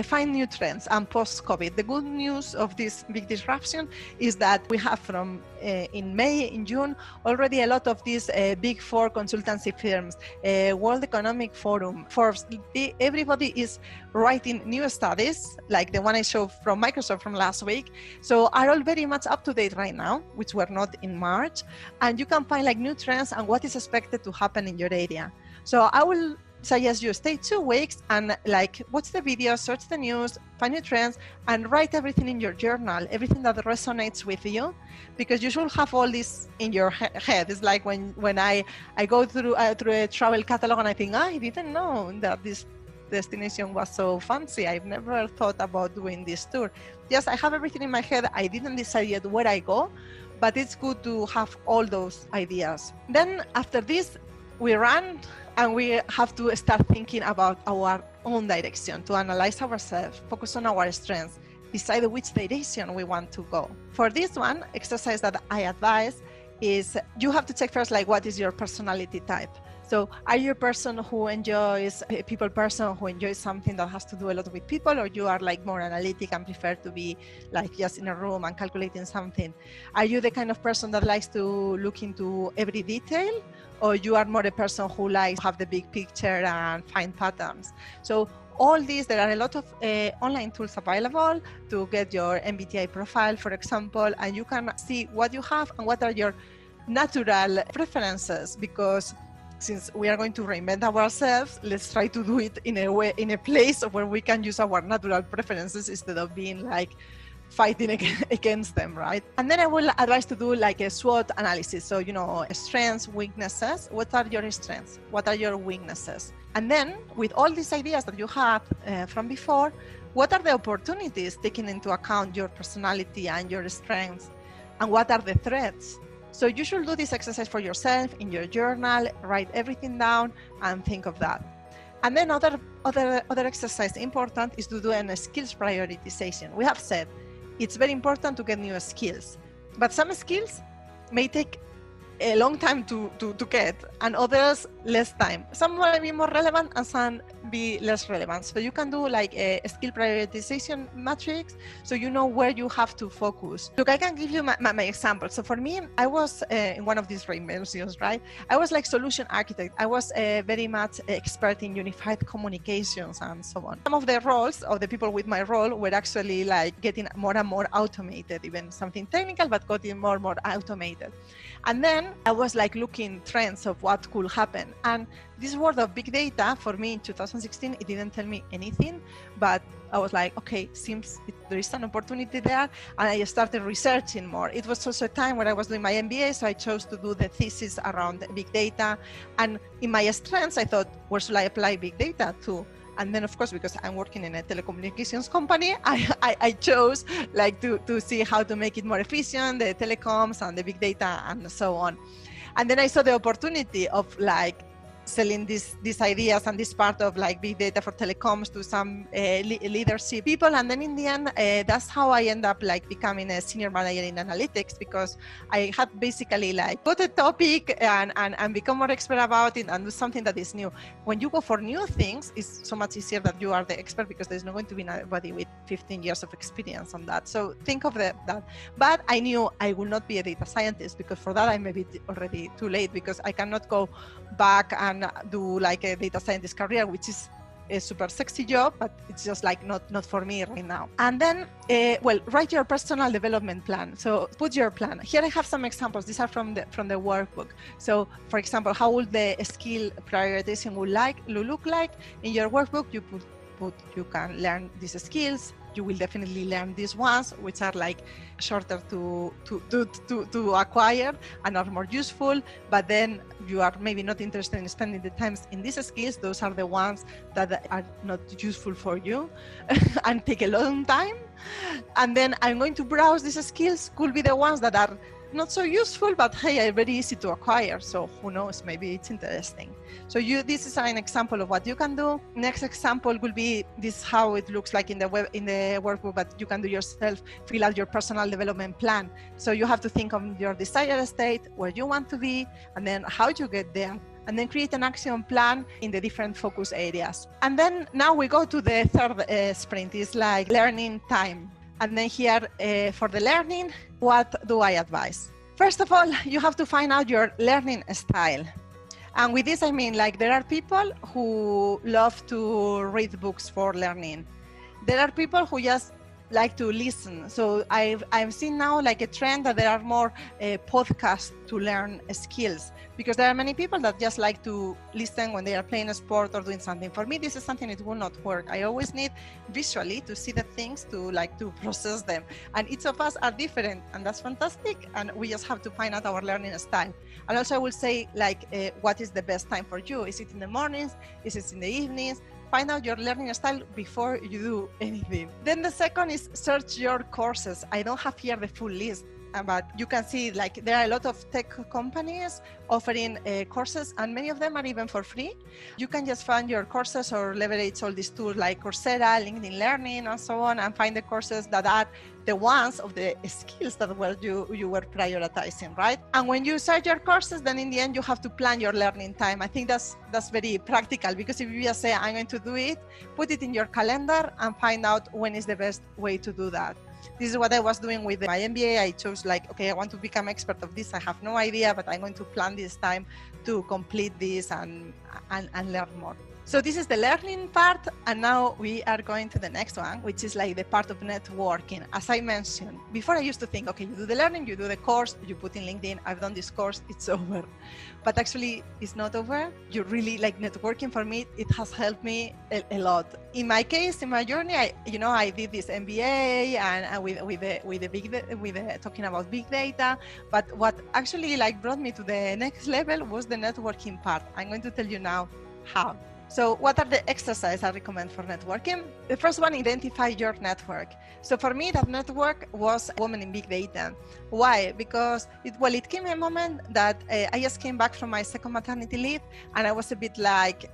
find new trends and post-COVID. The good news of this big disruption is that we have from in May, in June, already a lot of these big 4 consultancy firms, World Economic Forum, Forbes, everybody is writing new studies, like the one I showed from Microsoft from last week. So are all very much up to date right now, which were not in March. And you can find like new trends and what is expected to happen in your area. So I will suggest you stay 2 weeks and like watch the video, search the news, find new trends, and write everything in your journal, everything that resonates with you, because you should have all this in your head. It's like when I go through a travel catalog and I think, I didn't know that this destination was so fancy. I've never thought about doing this tour. Yes, I have everything in my head. I didn't decide yet where I go, but it's good to have all those ideas. Then after this, we run and we have to start thinking about our own direction, to analyze ourselves, focus on our strengths, decide which direction we want to go. For this one, exercise that I advise is you have to check first, like, what is your personality type? So are you a person who enjoys, a people person who enjoys something that has to do a lot with people, or you are like more analytic and prefer to be like just in a room and calculating something? Are you the kind of person that likes to look into every detail, or you are more a person who likes to have the big picture and find patterns? So all these, there are a lot of online tools available to get your MBTI profile, for example, and you can see what you have and what are your natural preferences, because since we are going to reinvent ourselves, let's try to do it in a way, in a place where we can use our natural preferences instead of being like fighting against them, right? And then I will advise to do like a SWOT analysis. So, you know, strengths, weaknesses. What are your strengths? What are your weaknesses? And then with all these ideas that you have from before, what are the opportunities taking into account your personality and your strengths? And what are the threats? So you should do this exercise for yourself in your journal, write everything down and think of that. And then other exercise important is to do a skills prioritization. We have said it's very important to get new skills, but some skills may take a long time to get, and others less time. Some might be more relevant and some be less relevant. So you can do like a skill prioritization matrix, so you know where you have to focus. Look, I can give you my example. So for me, I was in one of these Reinventions, right? I was like solution architect. I was very much expert in unified communications and so on. Some of the roles of the people with my role were actually like getting more and more automated, even something technical, but getting more and more automated. And then I was like looking trends of what could happen. And this world of big data for me in 2016, it didn't tell me anything, but I was like, okay, seems there is an opportunity there. And I started researching more. It was also a time where I was doing my MBA, so I chose to do the thesis around big data. And in my strengths, I thought, where should I apply big data to? And then, of course, because I'm working in a telecommunications company, I chose like to see how to make it more efficient, the telecoms and the big data and so on. And then I saw the opportunity of like selling these ideas and this part of like big data for telecoms to some leadership people. And then in the end, that's how I end up like becoming a senior manager in analytics, because I had basically like put a topic and become more expert about it and do something that is new. When you go for new things, it's so much easier that you are the expert, because there's not going to be anybody with 15 years of experience on that. So think of that. But I knew I will not be a data scientist, because for that I may be already too late, because I cannot go back and do like a data scientist career, which is a super sexy job, but it's just like not for me right now. And then, well, write your personal development plan. So put your plan. Here I have some examples. These are from the workbook. So for example, how would the skill prioritization look like? In your workbook, you put you can learn these skills. You will definitely learn these ones, which are like shorter to acquire and are more useful. But then you are maybe not interested in spending the time in these skills. Those are the ones that are not useful for you and take a long time. And then I'm going to browse these skills. Could be the ones that are not so useful, but hey, are very easy to acquire. So who knows, maybe it's interesting. So this is an example of what you can do. Next example will be this, how it looks like in the workbook, but you can do yourself, fill out your personal development plan. So you have to think of your desired state, where you want to be, and then how you get there, and then create an action plan in the different focus areas. And then now we go to the third sprint, is like learning time. And then here for the learning, what do I advise? First of all, you have to find out your learning style. And with this, I mean, like, there are people who love to read books for learning. There are people who just like to listen. So I've seen now like a trend that there are more podcasts to learn skills, because there are many people that just like to listen when they are playing a sport or doing something. For me, this is something that will not work. I always need visually to see the things, to process them. And each of us are different, and that's fantastic. And we just have to find out our learning style. And also I will say, like, what is the best time for you? Is it in the mornings? Is it in the evenings? Find out your learning style before you do anything. Then the second is search your courses. I don't have here the full list, but you can see like there are a lot of tech companies offering courses, and many of them are even for free. You can just find your courses or leverage all these tools like Coursera, LinkedIn Learning, and so on, and find the courses that are the ones of the skills that you were prioritizing, right? And when you search your courses, then in the end you have to plan your learning time. I think that's very practical, because if you just say I'm going to do it, put it in your calendar and find out when is the best way to do that. This is what I was doing with my MBA. I chose like, okay, I want to become expert of this. I have no idea, but I'm going to plan this time to complete this and learn more. So this is the learning part, and now we are going to the next one, which is like the part of networking. As I mentioned, before I used to think, okay, you do the learning, you do the course, you put in LinkedIn, I've done this course, it's over. But actually, it's not over. You really, like, networking for me, it has helped me a lot. In my case, in my journey, I did this MBA and with talking about big data. But what actually like brought me to the next level was the networking part. I'm going to tell you now how. So what are the exercises I recommend for networking? The first one, identify your network. So for me, that network was women in big data. Why? Because it came a moment that I just came back from my second maternity leave, and I was a bit like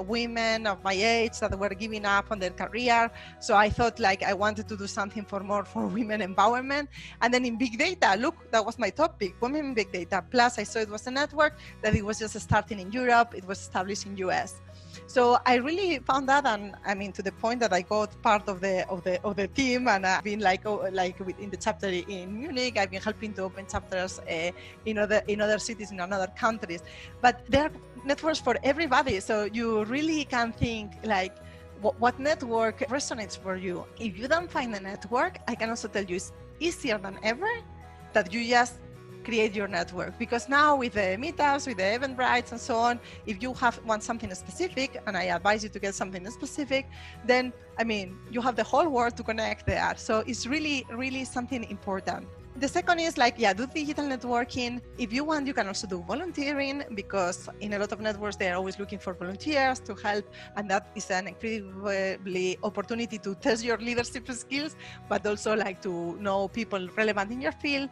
women of my age that were giving up on their career. So I thought like I wanted to do something for women empowerment. And then in big data, look, that was my topic, women in big data. Plus I saw it was a network that it was just starting in Europe, it was established in US. So I really found that, and I mean, to the point that I got part of the team, and I've been in the chapter in Munich. I've been helping to open chapters in other cities in other countries. But there are networks for everybody, so you really can think like, what network resonates for you. If you don't find a network, I can also tell you it's easier than ever that you just create your network, because now with the meetups, with the Eventbrites and so on, if you want something specific, and I advise you to get something specific, then I mean, you have the whole world to connect there. So it's really, really something important. The second is do digital networking. If you want, you can also do volunteering, because in a lot of networks, they're always looking for volunteers to help. And that is an incredibly opportunity to test your leadership skills, but also to know people relevant in your field,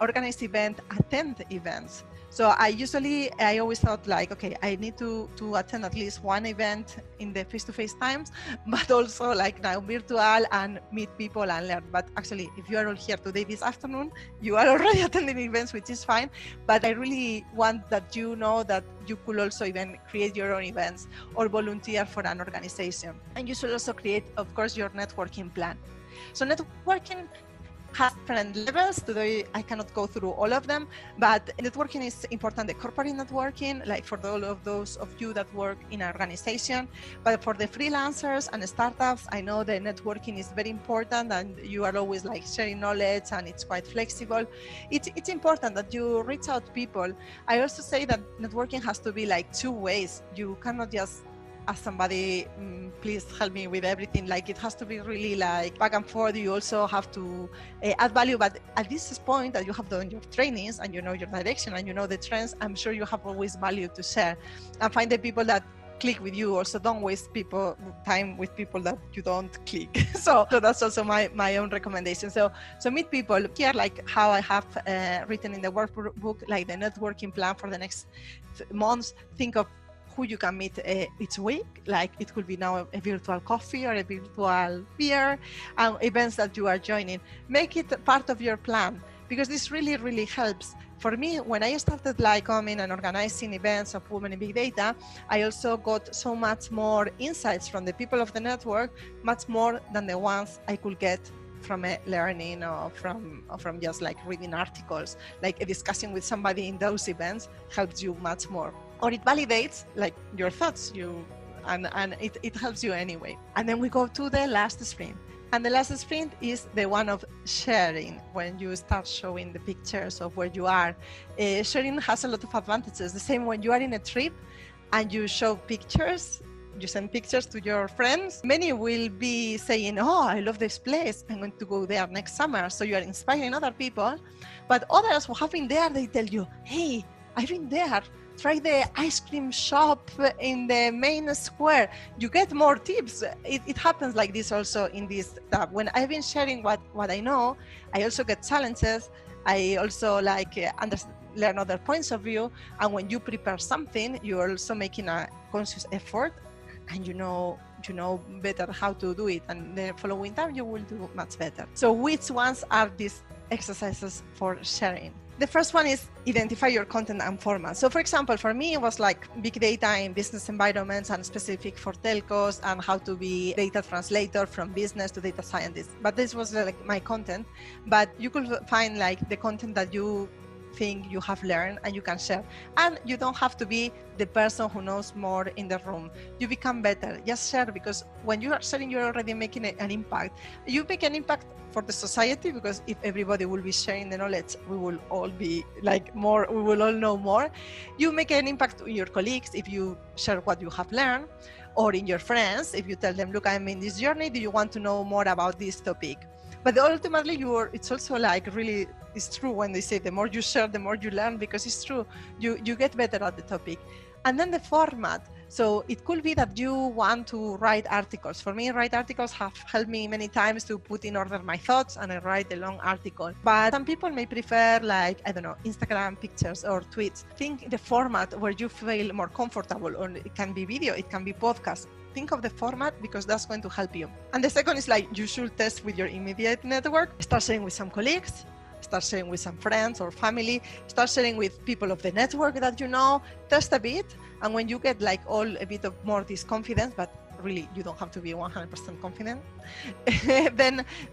organize events, attend events. So I always thought okay, I need to attend at least one event in the face-to-face times, but also now virtual, and meet people and learn. But actually, if you are all here today this afternoon, you are already attending events, which is fine. But I really want that you know that you could also even create your own events or volunteer for an organization. And you should also create, of course, your networking plan. So networking has different levels. Today, I cannot go through all of them, but networking is important. The corporate networking, for all of those of you that work in an organization, but for the freelancers and startups, I know the networking is very important, and you are always sharing knowledge, and it's quite flexible. It's important that you reach out to people. I also say that networking has to be two ways. You cannot just ask somebody, please help me with everything. It has to be really back and forth. You also have to add value. But at this point that you have done your trainings and you know your direction and you know the trends, I'm sure you have always value to share, and find the people that click with you. Also, don't waste time with people that you don't click. So that's also my own recommendation. So meet people here, how I have written in the workbook, the networking plan for the next months. Think of who you can meet each week. It could be now a virtual coffee or a virtual beer, and events that you are joining. Make it part of your plan, because this really, really helps. For me, when I started coming and organizing events of women in big data, I also got so much more insights from the people of the network, much more than the ones I could get from learning or from just reading articles. Discussing with somebody in those events helps you much more, or it validates your thoughts, and it helps you anyway. And then we go to the last sprint. And the last sprint is the one of sharing. When you start showing the pictures of where you are, sharing has a lot of advantages. The same when you are in a trip and you show pictures, you send pictures to your friends. Many will be saying, oh, I love this place, I'm going to go there next summer. So you are inspiring other people. But others who have been there, they tell you, hey, I've been there. Try the ice cream shop in the main square. You get more tips. It happens like this also in this tab. When I've been sharing what I know, I also get challenges. I also learn other points of view. And when you prepare something, you're also making a conscious effort, and you know better how to do it. And the following time, you will do much better. So which ones are these exercises for sharing? The first one is identify your content and format. So for example, for me, it was big data in business environments and specific for telcos, and how to be data translator from business to data scientist. But this was my content. But you could find the content that you think you have learned and you can share. And you don't have to be the person who knows more in the room. You become better. Just share, because when you are sharing, you're already making an impact. You make an impact for the society, because if everybody will be sharing the knowledge, we will all be more, we will all know more. You make an impact in your colleagues if you share what you have learned, or in your friends if you tell them, look, I'm in this journey, do you want to know more about this topic? But ultimately, it's also really, it's true when they say the more you share, the more you learn, because it's true, you get better at the topic. And then the format. So it could be that you want to write articles. For me, write articles have helped me many times to put in order my thoughts, and I write a long article. But some people may prefer Instagram pictures or tweets. Think the format where you feel more comfortable, or it can be video, it can be podcast. Think of the format, because that's going to help you. And the second is you should test with your immediate network. Start sharing with some colleagues, start sharing with some friends or family, start sharing with people of the network that you know, test a bit. And when you get like all a bit of more this confidence, but really you don't have to be 100% confident,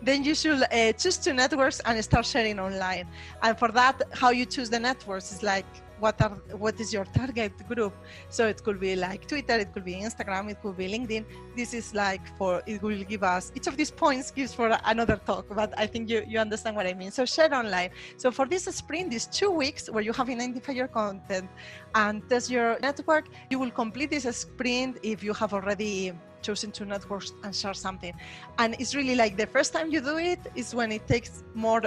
then you should choose 2 networks and start sharing online. And for that, how you choose the networks is like, what is your target group? So it could be like Twitter, it could be Instagram, it could be LinkedIn. This is like it will give us, each of these points gives for another talk, but I think you understand what I mean. So share online. So for this sprint, these 2 weeks where you have identified your content and test your network, you will complete this sprint if you have already chosen 2 networks and share something. And it's really like the first time you do it is when it takes more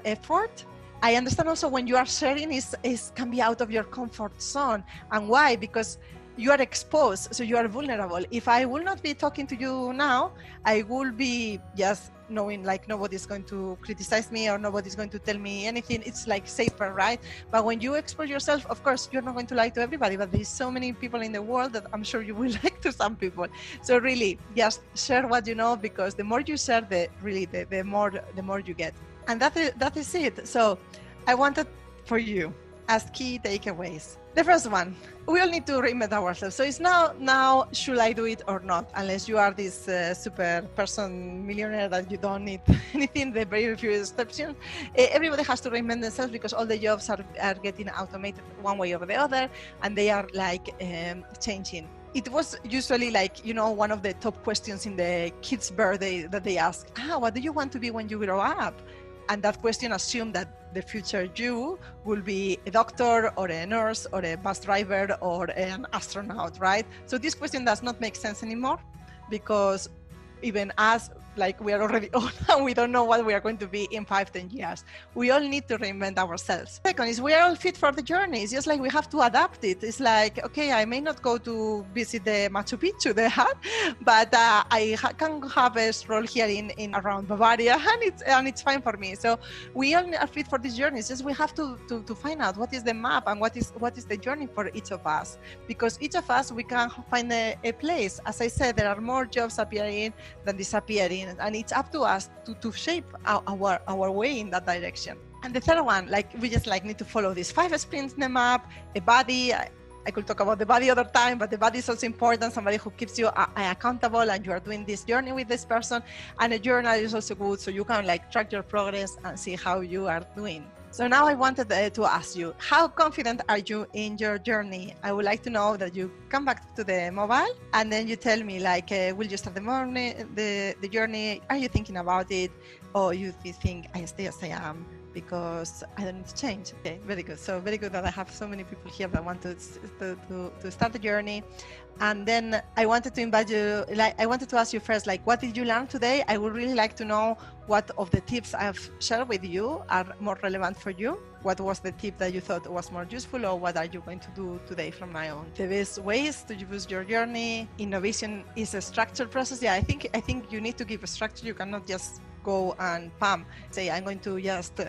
effort. I understand also when you are sharing is can be out of your comfort zone. And why? Because you are exposed, so you are vulnerable. If I will not be talking to you now, I will be just knowing like nobody's going to criticize me or nobody's going to tell me anything. It's like safer, right? But when you expose yourself, of course, you're not going to lie to everybody, but there's so many people in the world that I'm sure you will lie to some people. So really, just share what you know, because the more you share, the more you get. And that is it. So I wanted for you as key takeaways. The first one, we all need to reinvent ourselves. So it's now should I do it or not? Unless you are this super person millionaire that you don't need anything, the very few exceptions. Everybody has to reinvent themselves because all the jobs are getting automated one way or the other, and they are like changing. It was usually like, one of the top questions in the kids' birthday that they ask, what do you want to be when you grow up? And that question assumed that the future you will be a doctor or a nurse or a bus driver or an astronaut, right? So this question does not make sense anymore, because even us, like, we are already old and we don't know what we are going to be in 5-10 years. We all need to reinvent ourselves. Second is we are all fit for the journey. It's just like we have to adapt it. It's like, okay, I may not go to visit the Machu Picchu there, but I can have a stroll here in around Bavaria, and it's fine for me. So we all are fit for this journey. It's just we have to find out what is the map and what is the journey for each of us, because each of us, we can find a place. As I said, there are more jobs appearing than disappearing. And it's up to us to shape our way in that direction. And the third one, like, we just like need to follow these 5 sprints in the map, a buddy. I could talk about the buddy other time, but the buddy is also important, somebody who keeps you accountable and you are doing this journey with this person. And a journal is also good, so you can like track your progress and see how you are doing. So now I wanted to ask you, how confident are you in your journey? I would like to know that you come back to the mobile and then you tell me, like, will you start the journey? Are you thinking about it? Or you think I stay as I am because I don't need to change? Okay, very good. So very good that I have so many people here that want to start the journey. And then I wanted to invite you, like, I wanted to ask you first, like, what did you learn today? I would really like to know what of the tips I've shared with you are more relevant for you. What was the tip that you thought was more useful, or what are you going to do today from now on? The best ways to use your journey. Innovation is a structured process. Yeah, I think you need to give a structure. You cannot just go and say, I'm going to just do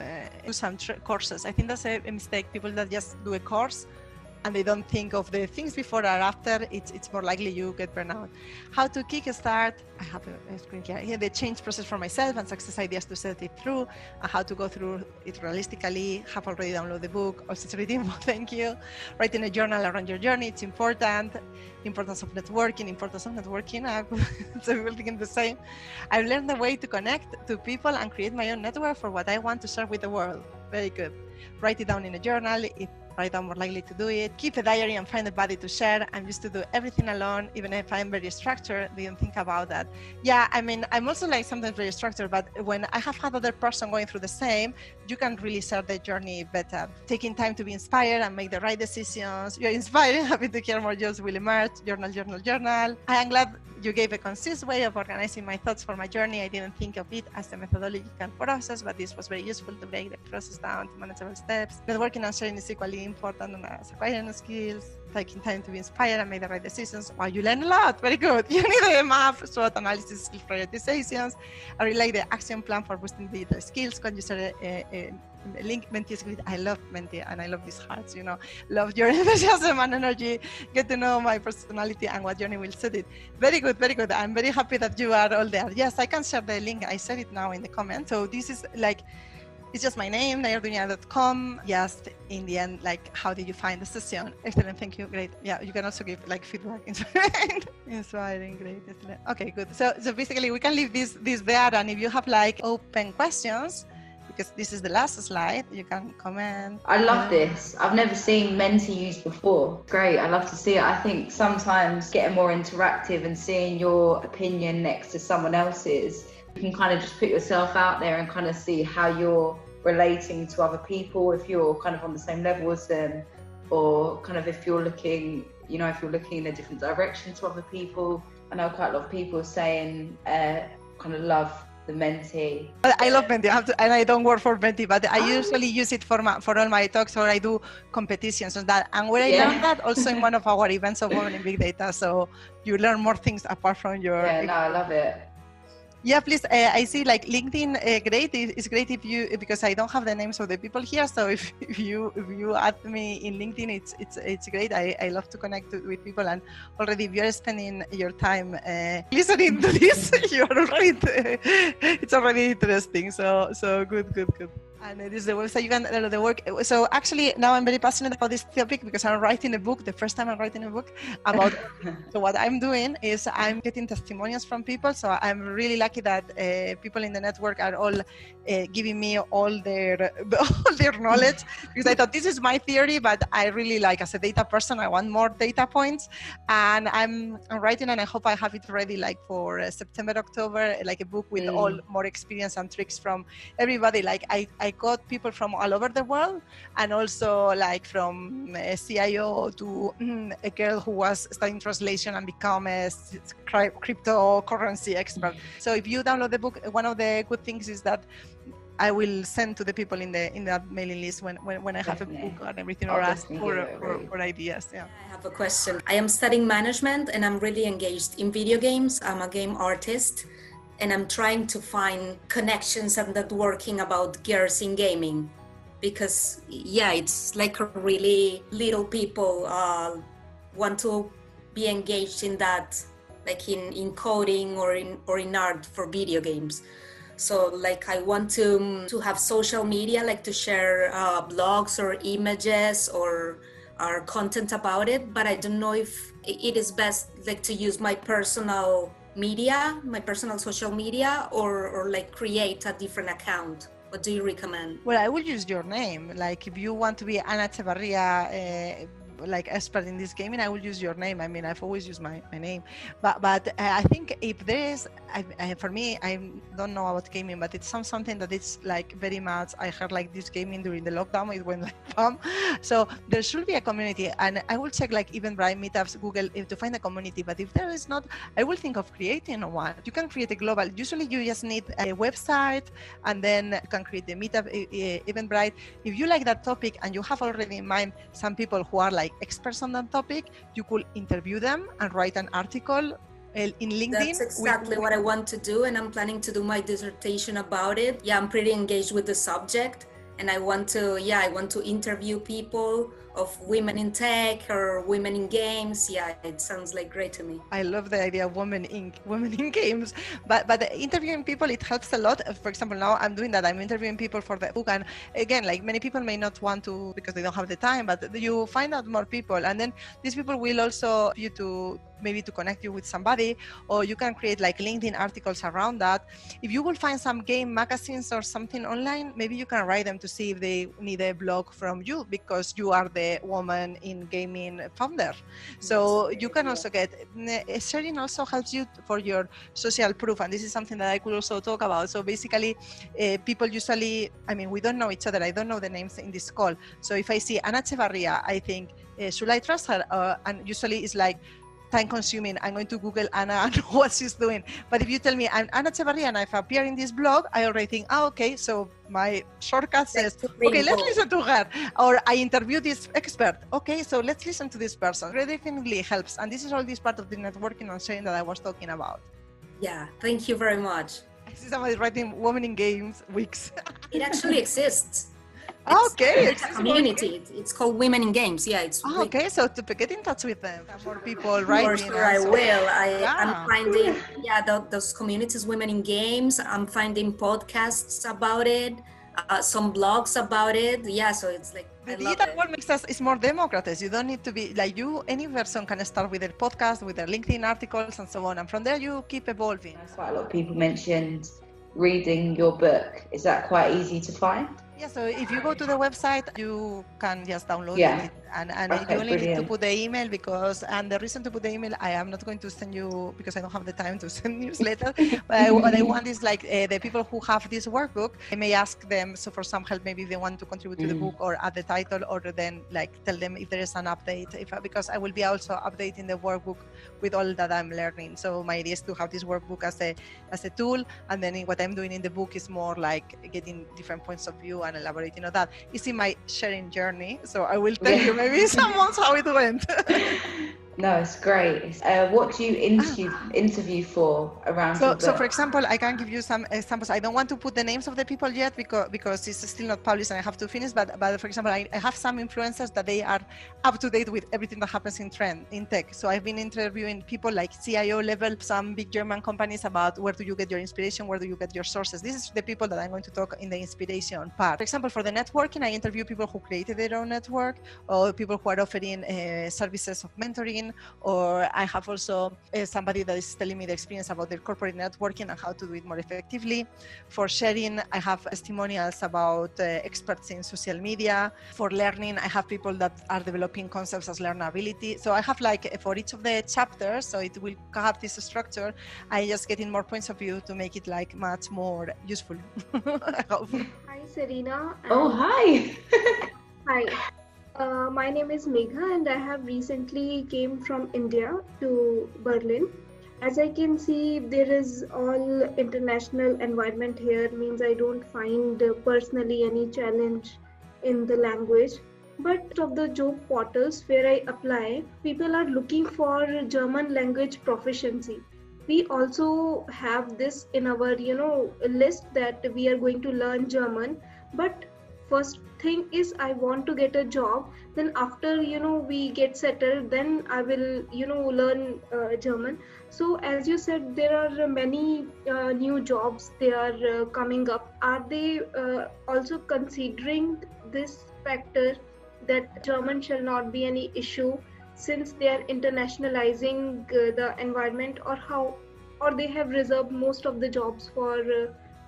some courses. I think that's a mistake. People that just do a course and they don't think of the things before or after, it's more likely you get burnout. How to kickstart, I have a screen here, the change process for myself and success ideas to set it through, and how to go through it realistically. Have already downloaded the book, also it's reading, thank you. Writing a journal around your journey, it's important. Importance of networking, so we're thinking the same. I've learned the way to connect to people and create my own network for what I want to share with the world. Very good. Write it down in a journal. Right, I'm more likely to do it. Keep a diary and find a buddy to share. I'm used to do everything alone, even if I'm very structured. Didn't think about that. Yeah, I mean, I'm also like sometimes very structured, but when I have had other person going through the same, you can really start the journey better. Taking time to be inspired and make the right decisions. You're inspiring, happy to hear more jobs will emerge. Journal. I am glad you gave a concise way of organizing my thoughts for my journey. I didn't think of it as a methodological process, but this was very useful to break the process down to manageable steps. Networking and sharing is equally important as acquiring skills. Taking time to be inspired and make the right decisions. Wow, you learn a lot. Very good. You need a map, SWOT analysis, skill prioritizations. I really like the action plan for boosting digital skills. Can you share a link? Menti is good. I love Menti and I love these hearts, love your enthusiasm and energy. Get to know my personality and what journey will suit it. Very good, very good. I'm very happy that you are all there. Yes, I can share the link. I said it now in the comments. So this is like, it's just my name, nahiaorduña.com. Just in the end, like, how did you find the session? Excellent, thank you, great. Yeah, you can also give like feedback. Inspiring, great, excellent. Okay, good. So basically we can leave this there, and if you have like open questions, because this is the last slide, you can comment. I love this. I've never seen Menti used before. Great, I love to see it. I think sometimes getting more interactive and seeing your opinion next to someone else's, you can kind of just put yourself out there and kind of see how you're relating to other people, if you're kind of on the same level as them, or kind of if you're looking, you know, if you're looking in a different direction to other people. I know quite a lot of people saying kind of love the Menti. I love Menti, and I don't work for Menti, but I usually use it for all my talks, or I do competitions and that. And where I learned that also in one of our events of Women in Big Data. So you learn more things apart from your... Yeah, no, I love it. Yeah, please. I see like LinkedIn. Great. It's great if you, because I don't have the names of the people here. So if you add me in LinkedIn, it's great. I love to connect with people. And already, if you're spending your time listening to this, you're already. It's already interesting. So good. And it is the website, you can do the work. So actually now I'm very passionate about this topic because I'm writing a book, the first time I'm writing a book about, so what I'm doing is I'm getting testimonials from people. So I'm really lucky that people in the network are all giving me all their knowledge, because I thought this is my theory, but I really like, as a data person, I want more data points. And I'm writing, and I hope I have it ready like for September, October, like a book with all more experience and tricks from everybody. Like I got people from all over the world, and also like from a CIO to a girl who was studying translation and become a cryptocurrency expert. So if you download the book, one of the good things is that I will send to the people in that mailing list when I have a book and everything, or ask for ideas. Yeah. I have a question. I am studying management and I'm really engaged in video games. I'm a game artist, and I'm trying to find connections and networking about girls in gaming, because it's like really little people want to be engaged in that, like in coding or in art for video games. So like I want to have social media, like to share blogs or images or content about it, but I don't know if it is best like to use my personal media, my personal social media, or like create a different account. What do you recommend? Well, I would use your name. Like if you want to be Ana Echevarria, like expert in this gaming, I will use your name. I mean, I've always used my name, but I think if there is, for me, I don't know about gaming, but it's something that it's like very much, I heard like this gaming during the lockdown, it went like bomb. So there should be a community, and I will check like Eventbrite, meetups, Google to find a community. But if there is not, I will think of creating one. You can create a global, usually you just need a website, and then you can create the meetup, Eventbrite. If you like that topic and you have already in mind some people who are like experts on that topic, you could interview them and write an article in LinkedIn. That's exactly what I want to do, and I'm planning to do my dissertation about it. Yeah, I'm pretty engaged with the subject, and I want to interview people of women in tech or women in games. Yeah, it sounds like great to me. I love the idea of women in games, but interviewing people, it helps a lot. For example, now I'm doing that. I'm interviewing people for the book, and again, like many people may not want to because they don't have the time, but you find out more people, and then these people will also you to maybe to connect you with somebody, or you can create like LinkedIn articles around that. If you will find some game magazines or something online, maybe you can write them to see if they need a blog from you, because you are the woman in gaming founder. So you can also get, sharing also helps you for your social proof, and this is something that I could also talk about. So basically, people usually, I mean, we don't know each other. I don't know the names in this call. So if I see Ana Echevarria, I think, should I trust her? And usually it's like, time consuming. I'm going to Google Ana and what she's doing. But if you tell me I'm Ana Echevarria and I've appeared in this blog, I already think, okay, so my shortcut says, okay, let's listen to her. Or I interview this expert. Okay, so let's listen to this person. It definitely helps. And this is all this part of the networking and sharing that I was talking about. Yeah, thank you very much. I see somebody writing Women in Games Weeks. It actually exists. Okay, it's a community. It's called Women in Games. Yeah, it's. Okay, so to get in touch with them, more people writing. For sure, I will. I'm finding those communities, Women in Games. I'm finding podcasts about it. some blogs about it. Yeah, so it's like the digital world makes us, it's more democratized. You don't need to be like you. Any person can start with their podcast, with their LinkedIn articles, and so on. And from there, you keep evolving. Quite a lot of people mentioned reading your book. Is that quite easy to find? Yeah, so if you go to the website, you can just download it, and okay, you only brilliant. need to put the email and the reason to put the email, I am not going to send you because I don't have the time to send newsletter. But what I want is like the people who have this workbook, I may ask them so for some help, maybe they want to contribute to the book or add the title, or then like tell them if there is an update. Because I will be also updating the workbook with all that I'm learning. So my idea is to have this workbook as a tool, and then what I'm doing in the book is more like getting different points of view and elaborating on that. It's in my sharing journey, so I will tell you maybe some months how it went. No, it's great. What do you interview for around your book? So for example, I can give you some examples. I don't want to put the names of the people yet because it's still not published and I have to finish. But for example, I have some influencers that they are up to date with everything that happens in tech. So I've been interviewing people like CIO level, some big German companies about where do you get your inspiration, where do you get your sources. This is the people that I'm going to talk in the inspiration part. For example, for the networking, I interview people who created their own network, or people who are offering services of mentoring. Or I have also somebody that is telling me the experience about their corporate networking and how to do it more effectively. For sharing, I have testimonials about experts in social media. For learning, I have people that are developing concepts as learnability. So I have like for each of the chapters, so it will have this structure, I just get in more points of view to make it like much more useful. I hope. Hi, Serena. Oh, hi. Hi. My name is Megha and I have recently came from India to Berlin. As I can see, there is all international environment here, means I don't find personally any challenge in the language. But of the job portals where I apply, people are looking for German language proficiency. We also have this in our, list that we are going to learn German, but first thing is I want to get a job, then after we get settled, then I will learn German. So as you said, there are many new jobs they are coming up. Are they also considering this factor that German shall not be any issue since they are internationalizing the environment, or they have reserved most of the jobs for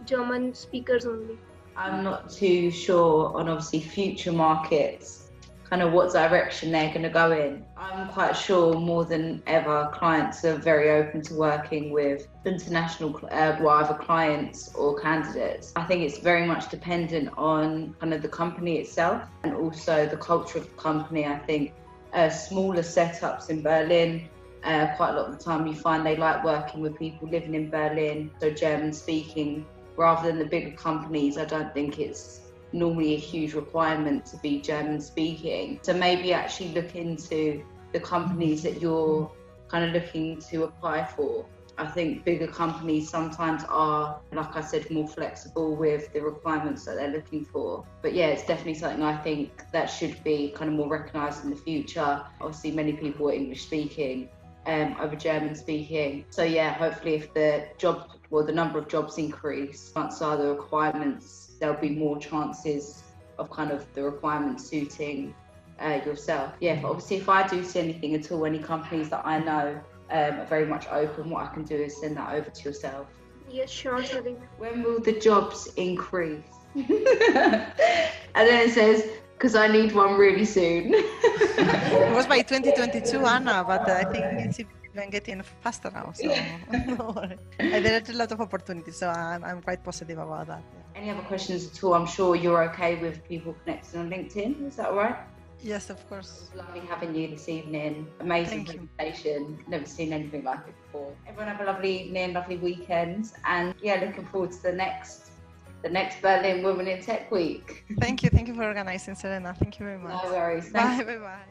German speakers only? I'm not too sure on obviously future markets, kind of what direction they're going to go in. I'm quite sure more than ever clients are very open to working with international either clients or candidates. I think it's very much dependent on kind of the company itself and also the culture of the company. I think smaller setups in Berlin, quite a lot of the time you find they like working with people living in Berlin, so German speaking. Rather than the bigger companies, I don't think it's normally a huge requirement to be German speaking. So maybe actually look into the companies that you're kind of looking to apply for. I think bigger companies sometimes are, like I said, more flexible with the requirements that they're looking for. But yeah, it's definitely something I think that should be kind of more recognised in the future. Obviously, many people are English speaking over German speaking. So yeah, hopefully if the number of jobs increase, once are the requirements, there'll be more chances of kind of the requirements suiting yourself. Yeah, but obviously if I do see anything at all, any companies that I know are very much open, what I can do is send that over to yourself. Yes, sure, Serena. When will the jobs increase? And then it says, because I need one really soon. It was by 2022, Anna, but I think it's even getting faster now. So don't worry. There are a lot of opportunities, so I'm quite positive about that. Yeah. Any other questions at all? I'm sure you're okay with people connecting on LinkedIn. Is that all right? Yes, of course. Lovely having you this evening. Amazing presentation. Never seen anything like it before. Everyone have a lovely evening, lovely weekend, and yeah, looking forward to the next Berlin Women in Tech Week. Thank you for organizing, Serena. Thank you very much. No worries. Bye.